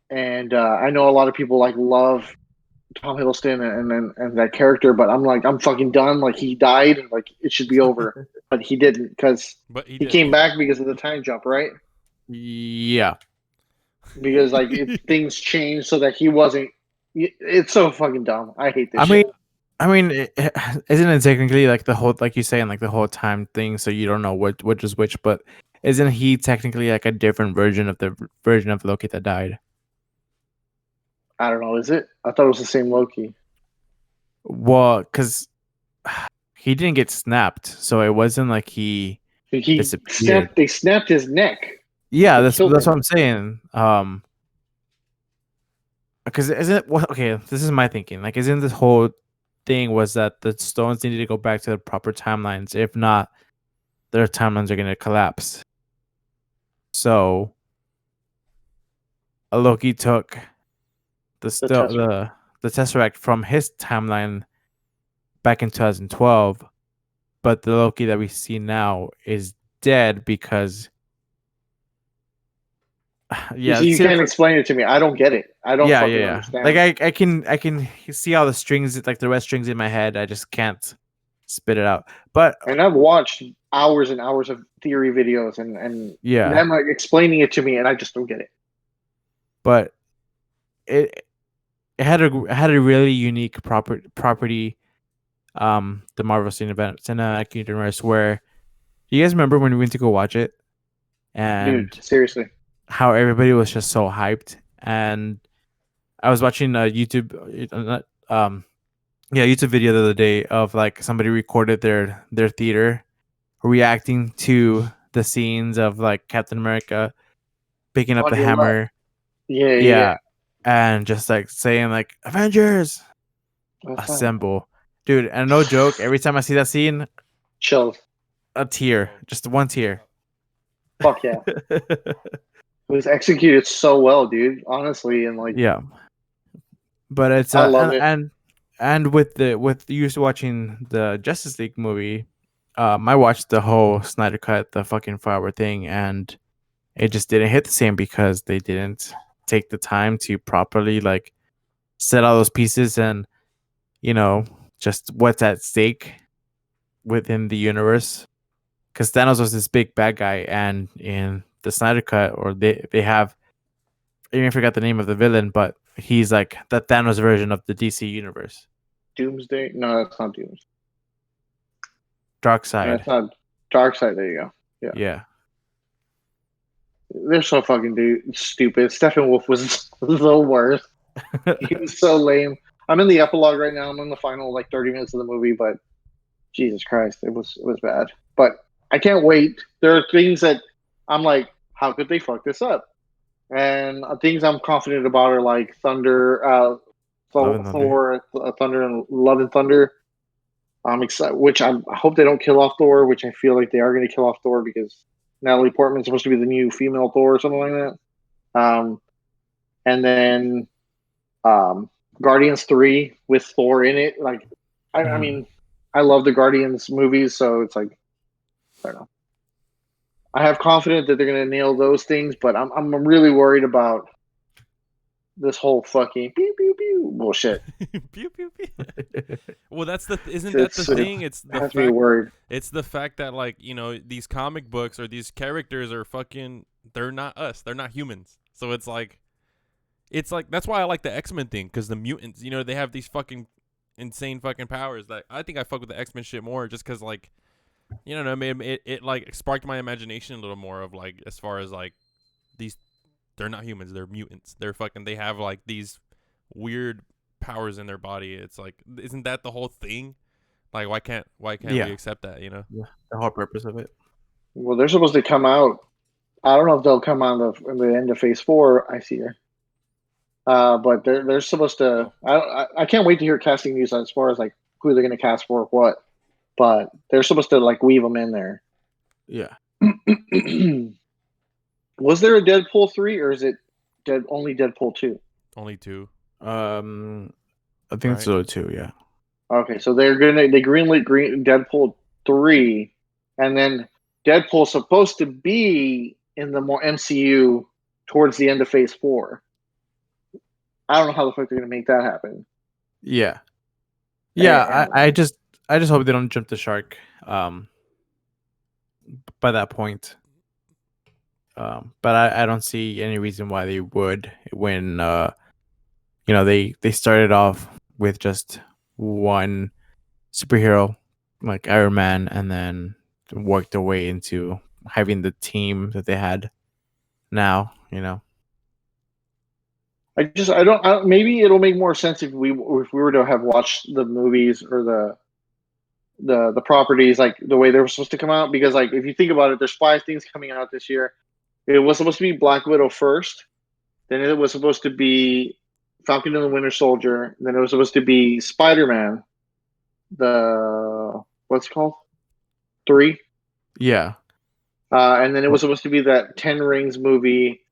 and I know a lot of people like love Tom Hiddleston and that character, but I'm like I'm fucking done. Like he died. Like it should be over, but he didn't because But he he did. came back because of the time jump, right? yeah. Because like things changed so that he wasn't. It's so fucking dumb. I hate this I shit. mean, I mean, isn't it technically like the whole, like you saying, like the whole time thing? So you don't know which is which, but isn't he technically like a different version of the version of Loki that died? I don't know. Is it? I thought it was the same Loki. Well, because he didn't get snapped, so it wasn't like he He disappeared. snapped. They snapped his neck. Yeah, They that's killed what him. I'm saying. Because isn't well, okay, this is my thinking. Like, isn't this whole thing was that the stones needed to go back to the proper timelines? If not, their timelines are gonna collapse. So Loki took the The still Tesseract. the Tesseract from his timeline back in 2012, but the Loki that we see now is dead because You yeah, see, you see, can't explain it to me. I don't get it. I don't yeah, fucking yeah, yeah. Like understand. I can see all the strings, like the red strings in my head. I just can't spit it out. But And I've watched hours and hours of theory videos and yeah, them like explaining it to me, and I just don't get it. but it it had a really unique property. The Marvel Cinematic Universe, where you guys remember when we went to go watch it Dude, and seriously. how everybody was just so hyped. And I was watching a YouTube video the other day of like somebody recorded their theater reacting to the scenes of like Captain America picking up On the your left. hammer, Yeah, yeah, yeah. yeah, and just like saying like Avengers That's fine. assemble, dude. And no joke, every time I see that scene, Chills. a tear, just one tear. Fuck yeah. It was executed so well, dude. Honestly, and like Yeah, but it's I love and it. and with you watching the Justice League movie, I watched the whole Snyder cut, the fucking 4 hour thing, and it just didn't hit the same because they didn't take the time to properly like set all those pieces and just what's at stake within the universe. Because Thanos was this big bad guy, and in the Snyder cut, or they have, I even forgot the name of the villain, but he's like the Thanos version of the DC universe. Doomsday? No, that's not Doomsday. Yeah, Darkseid. it's not Dark Side. There you go. Yeah. Yeah. They're so fucking stupid. Steppenwolf was the worst. He was so lame. I'm in the epilogue right now. I'm in the final like 30 minutes of the movie, but Jesus Christ, it was bad. But I can't wait. There are things that I'm like, how could they fuck this up? And things I'm confident about are like Thunder, Love and Thunder. Thor, Thunder, and Love and Thunder. I'm excited. I hope they don't kill off Thor, which I feel like they are going to kill off Thor because Natalie Portman's supposed to be the new female Thor or something like that. And then Guardians 3 with Thor in it. Like, I mean, I love the Guardians movies, so it's like, I don't know. I have confidence that they're going to nail those things, but I'm really worried about this whole fucking pew pew pew bullshit. Pew pew pew. Well, isn't that the thing? It's the has me fact. worried. It's the fact that like these comic books or these characters are fucking. They're not us. They're not humans. So it's like that's why I like the X-Men thing, because the mutants, they have these fucking insane fucking powers. That I think I fuck with the X-Men shit more, just because like, it like sparked my imagination a little more of like, as far as like these, they're not humans, they're mutants. They have like these weird powers in their body. It's like, isn't that the whole thing? Like, why can't Yeah. we accept that? Yeah, the whole purpose of it. Well, they're supposed to come out. I don't know if they'll come out in the end of Phase 4. I see her. But they're supposed to. I can't wait to hear casting news as far as like who they're going to cast for what. But they're supposed to like weave them in there. Yeah. Was there a Deadpool 3 or is it only Deadpool 2? Only 2. I think so too. Yeah. Okay, so they greenlit Deadpool 3, and then Deadpool's supposed to be in the more MCU towards the end of Phase 4. I don't know how the fuck they're gonna make that happen. Yeah. Yeah. I just hope they don't jump the shark. By that point. But I don't see any reason why they would, when they started off with just one superhero like Iron Man, and then worked their way into having the team that they had now. Maybe it'll make more sense if we were to have watched the movies or the properties like the way they were supposed to come out, because like if you think about it, there's 5 things coming out this year. It was supposed to be Black Widow first, then it was supposed to be Falcon and the Winter Soldier, then it was supposed to be Spider-Man, what's it called, 3. Yeah. And then it was supposed to be that 10 Rings movie,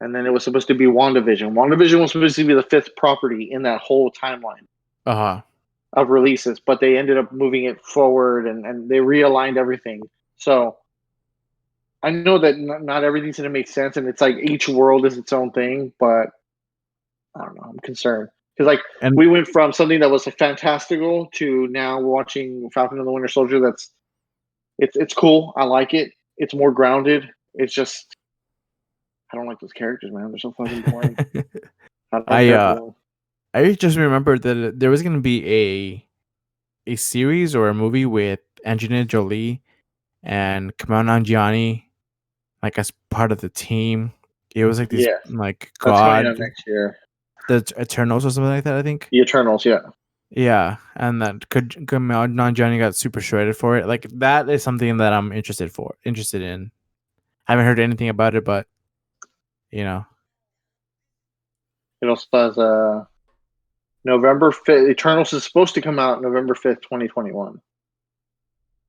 and then it was supposed to be WandaVision. WandaVision was supposed to be the 5th property in that whole timeline of releases, but they ended up moving it forward, and they realigned everything. So I know that not everything's going to make sense, and it's like each world is its own thing, but I don't know. I'm concerned because we went from something that was like fantastical to now watching Falcon and the Winter Soldier. It's cool. I like it. It's more grounded. It's just I don't like those characters, man. They're so fucking boring. I just remembered that there was gonna be a series or a movie with Angelina Jolie and Kumail Nanjiani, like as part of the team. It was like this, like God, that's next year. The Eternals or something like that. I think the Eternals, yeah. Yeah, and that Kumail Nanjiani got super shredded for it. Like that is something that I'm interested in. I haven't heard anything about it, but It also says November 5th. Eternals is supposed to come out November 5th, 2021.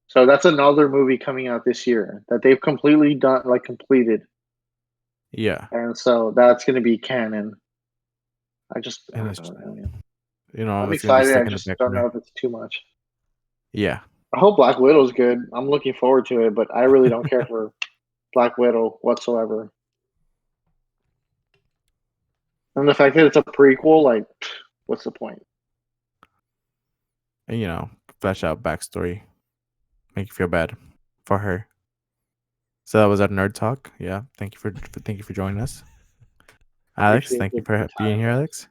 So that's another movie coming out this year that they've completed. Yeah. And so that's going to be canon. I'm excited. I just don't know if it's too much. Yeah. I hope Black Widow's good. I'm looking forward to it, but I really don't care for Black Widow whatsoever. And the fact that it's a prequel, like, what's the point? And, flesh out backstory. Make you feel bad for her. So that was our nerd talk. Yeah. Thank you for joining us. Alex, thank you for being here, Alex.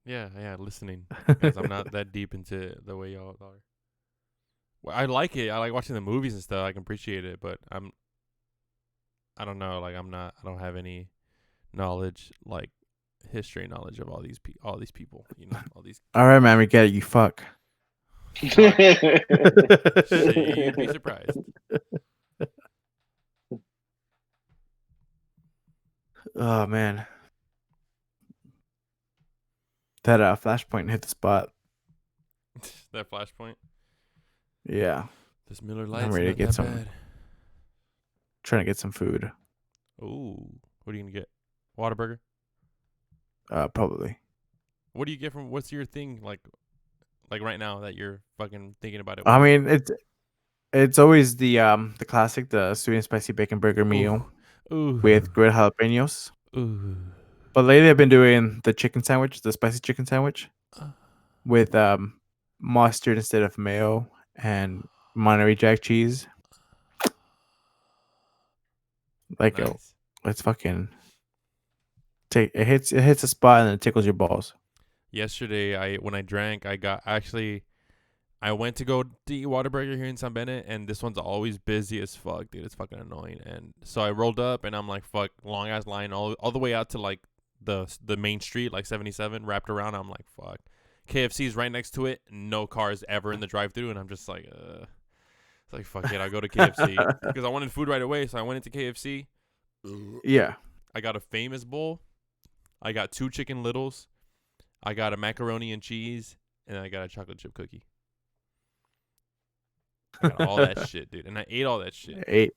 Yeah, listening. Because I'm not that deep into the way y'all are. Well, I like it. I like watching the movies and stuff. I can appreciate it, but I don't know. Like I don't have any knowledge like history knowledge of all these people. You know, all these. All right, man, we get it. You fuck. Shit, you'd be surprised. Oh man, that flashpoint hit the spot. That flashpoint. Yeah, This Miller Lite's ready to not get that some. bad. Trying to get some food. Ooh, what are you gonna get? Whataburger. Probably. What do you get from? What's your thing like right now that you're fucking thinking about it? I mean, it's always the classic, the sweet and spicy bacon burger meal Ooh. with grilled jalapenos. Ooh. But lately, I've been doing the chicken sandwich, the spicy chicken sandwich, with mustard instead of mayo and Monterey Jack cheese. Like Nice. it's fucking it hits a spot and it tickles your balls. Yesterday, when I drank, I went to go to eat Whataburger here in San Bennett, and this one's always busy as fuck, dude. It's fucking annoying. And so I rolled up, and I'm like, fuck, long ass line all the way out to like the main street, like 77, wrapped around. I'm like, fuck. KFC's right next to it. No cars ever in the drive-thru, and I'm just like, it's like, fuck it, I'll go to KFC because I wanted food right away. So I went into KFC. Yeah. I got a Famous bowl. I got 2 Chicken Littles. I got a macaroni and cheese, and I got a chocolate chip cookie. I got all that shit, dude, and I ate all that shit.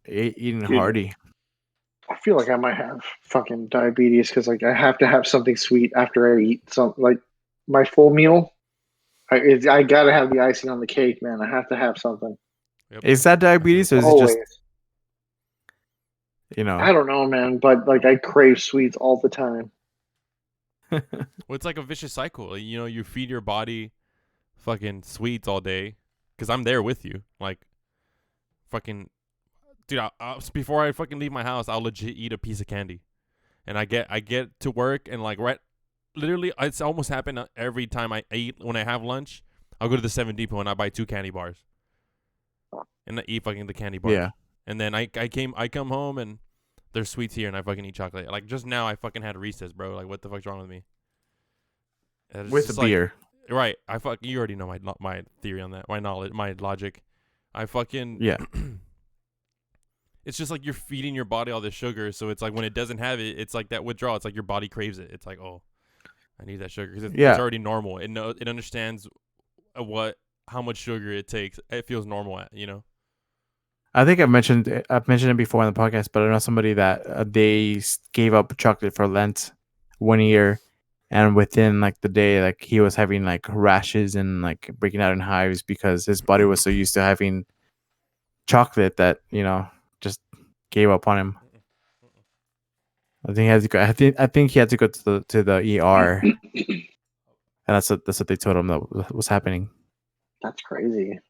Eating Dude. hearty. I feel like I might have fucking diabetes because like I have to have something sweet after I eat something like my full meal. I gotta have the icing on the cake, man. I have to have something. Yep. Is that diabetes or is Always. it just, you know? I don't know, man, but like I crave sweets all the time. Well, it's like a vicious cycle. You know, you feed your body fucking sweets all day because I'm there with you. Like, fucking, dude, before I fucking leave my house, I'll legit eat a piece of candy. And I get to work and like literally, it's almost happened every time I eat. When I have lunch, I'll go to the 7 Depot and I buy 2 candy bars. And I eat fucking the candy bars. Yeah. And then I come home and there's sweets here and I fucking eat chocolate. Like just now I fucking had Reese's, bro. Like what the fuck's wrong with me? And it's With just the beer. Right. You already know my theory on that. My knowledge, my logic. I fucking Yeah. It's just like you're feeding your body all this sugar, so it's like when it doesn't have it, it's like that withdrawal. It's like your body craves it. It's like, oh, I need that sugar because it's already normal. It understands how much sugar it takes. It feels normal, you know. I think I've mentioned it before on the podcast, but I know somebody that they gave up chocolate for Lent 1 year, and within like the day, like he was having like rashes and like breaking out in hives because his body was so used to having chocolate that just gave up on him. I think he had to go. I think he had to go to the ER, and that's what they told him that was happening. That's crazy.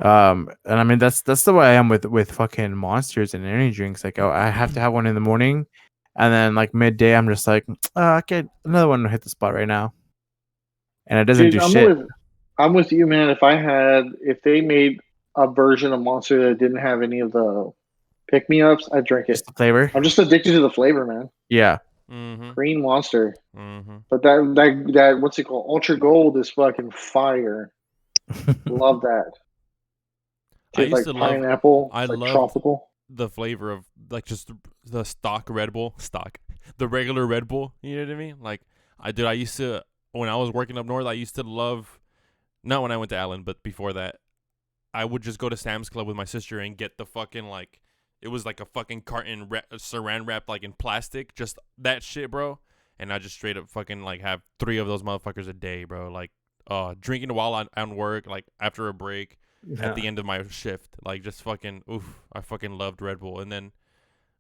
And I mean that's the way I am with fucking Monsters and energy drinks. Like, oh, I have to have one in the morning, and then like midday I'm just like, I get another one to hit the spot right now, and it doesn't do shit. I'm with you, man. If they made a version of Monster that didn't have any of the pick me ups, I'd drink it. Just the flavor. I'm just addicted to the flavor, man. Yeah. Mm-hmm. Green Monster. Mm-hmm. But that what's it called? Ultra Gold is fucking fire. Love that. I used to love pineapple. I like love tropical. The flavor of like just the stock Red Bull, the regular Red Bull. You know what I mean? Like I used to, when I was working up north, I used to love, not when I went to Allen, but before that, I would just go to Sam's Club with my sister and get the fucking like, it was like a fucking carton saran wrapped like in plastic, just that shit, bro. And I just straight up fucking like have 3 of those motherfuckers a day, bro. Like, drinking while on work, like after a break. At the end of my shift, like just fucking I fucking loved Red Bull. And then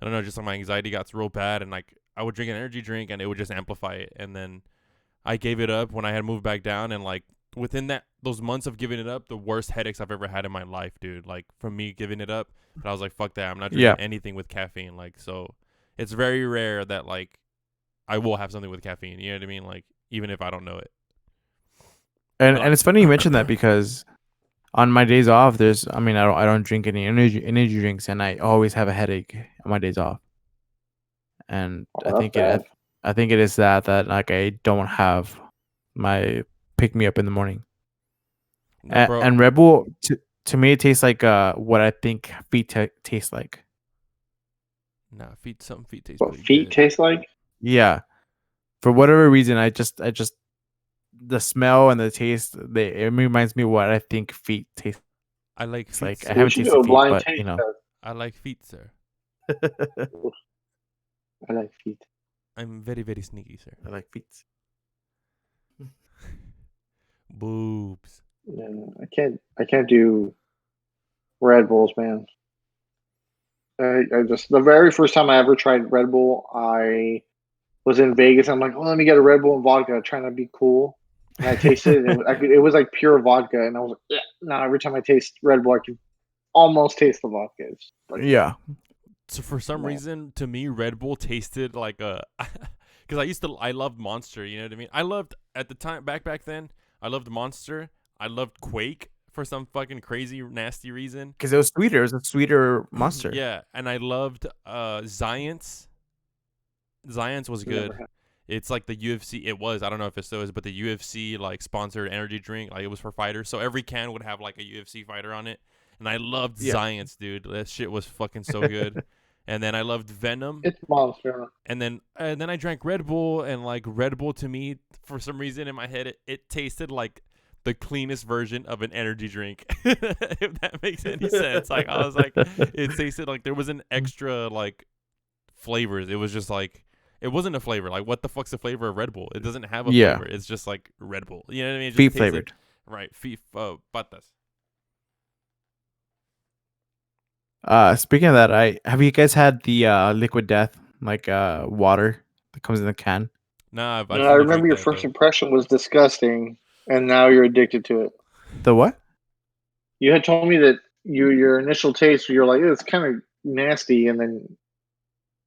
I don't know, just like my anxiety got real bad, and like I would drink an energy drink and it would just amplify it. And then I gave it up when I had moved back down, and like within those months of giving it up, the worst headaches I've ever had in my life, dude. Like from me giving it up, but I was like, fuck that, I'm not drinking anything with caffeine. Like, so it's very rare that like I will have something with caffeine. You know what I mean? Like even if I don't know it. And it's funny you mentioned that because on my days off, I don't drink any energy drinks, and I always have a headache on my days off. And I I think it is that like I don't have my pick me up in the morning. No, bro. And Red Bull to me it tastes like what I think feet taste like. Nah, some feet taste What pretty feet good. taste like? Yeah. For whatever reason, I just the smell and the taste it reminds me what I think feet taste I like feet. like. I Sir. We haven't should do tasted a feet, blind but taste you know. test. I like feet, sir. I like feet. I'm very, very sneaky, sir. I like feet. Boobs. No, I can't do Red Bulls, man. I just the very first time I ever tried Red Bull, I was in Vegas. I'm like, oh, let me get a Red Bull and vodka, trying to be cool. And I tasted it. And it was like pure vodka, and I was like, yeah. Now every time I taste Red Bull, I can almost taste the vodka. It's like, Yeah. So for some No. reason, to me, Red Bull tasted like a, because I loved Monster. You know what I mean? I loved at the time back then. I loved Monster. I loved Quake for some fucking crazy nasty reason. Because it was sweeter. It was a sweeter monster. Yeah, and I loved Giants. Giants was good. never had- It's like the UFC. It was. I don't know if it still is, but the UFC like sponsored energy drink. Like it was for fighters. So every can would have like a UFC fighter on it. And I loved Yeah. Giants, dude. That shit was fucking so good. And then I loved Venom. It's Monster. And then I drank Red Bull, and like Red Bull to me, for some reason in my head, it tasted like the cleanest version of an energy drink. If that makes any sense. Like I was like, it tasted like there wasn't extra like flavors. It was just like it wasn't a flavor. Like what the fuck's the flavor of Red Bull? It doesn't have a Yeah. flavor. It's just like Red Bull. You know what I mean? It just Feet tasted- flavored. Right. Feet patas. Speaking of that, have you guys had the Liquid Death like water that comes in a can? Nah, I've No, seen I you remember drink your that, first though. impression was disgusting, and now you're addicted to it. The what? You had told me that your initial taste, you're like, it's kind of nasty, and then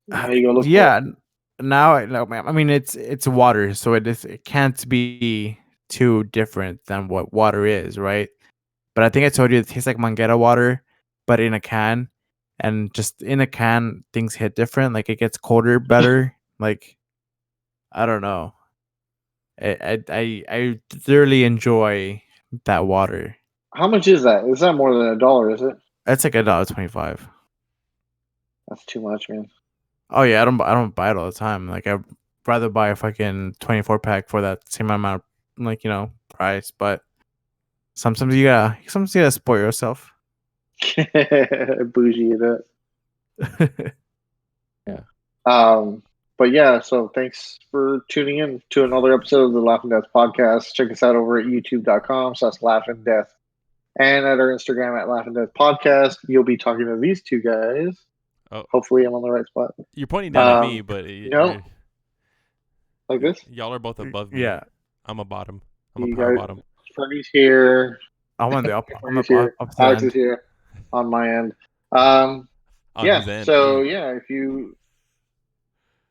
now you go look. Yeah. Now I mean it's water, so it can't be too different than what water is, right? But I think I told you it tastes like Manguera water, but in a can. And just in a can, things hit different. Like it gets colder better. Like I don't know. I thoroughly enjoy that water. How much is that? Is that more than $1? Is it? That's like $1.25. That's too much, man. Oh yeah, I don't buy it all the time. Like I'd rather buy a fucking 24-pack for that same amount of, like, price. But sometimes you gotta spoil yourself. Bougie it up. Yeah. But yeah, so thanks for tuning in to another episode of the Laughing Death podcast. Check us out over at youtube.com/Laughing Death and at our Instagram at Laughing Death Podcast. You'll be talking to these two guys. Oh. Hopefully, I'm on the right spot. You're pointing down at me, but no. Like this? y'all are both above me. Yeah. I'm a bottom. I'm You a power guys- bottom. Freddie's here. I'm on the up. I'm Freddie's up, here. up the Alex is end. here on my end. On Yeah. his end. So Ooh. yeah,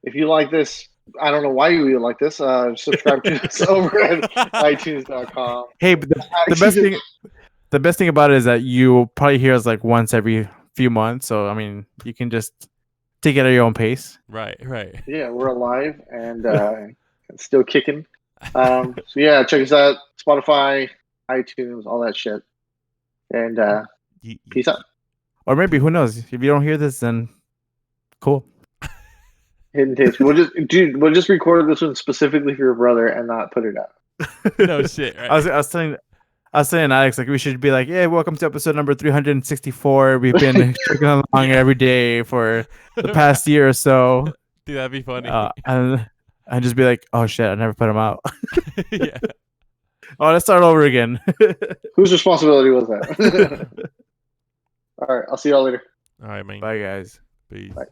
if you like this, I don't know why you like this. Subscribe to us over at iTunes.com. Hey, but the best thing about it is that you'll probably hear us like once every few months. So I mean, you can just take it at your own pace. Right. Yeah, we're alive and still kicking. So yeah, check us out. Spotify, iTunes, all that shit. And peace out. Or maybe, who knows? If you don't hear this, then cool. Hidden taste. We'll just record this one specifically for your brother and not put it out. No shit. Right? I was telling Alex, like, we should be like, yeah, welcome to episode number 364. We've been trucking along every day for the past year or so. Dude, that'd be funny. And just be like, oh shit, I never put them out. Yeah. Oh, let's start over again. Whose responsibility was that? All right, I'll see y'all later. All right, man. Bye, guys. Peace. Bye.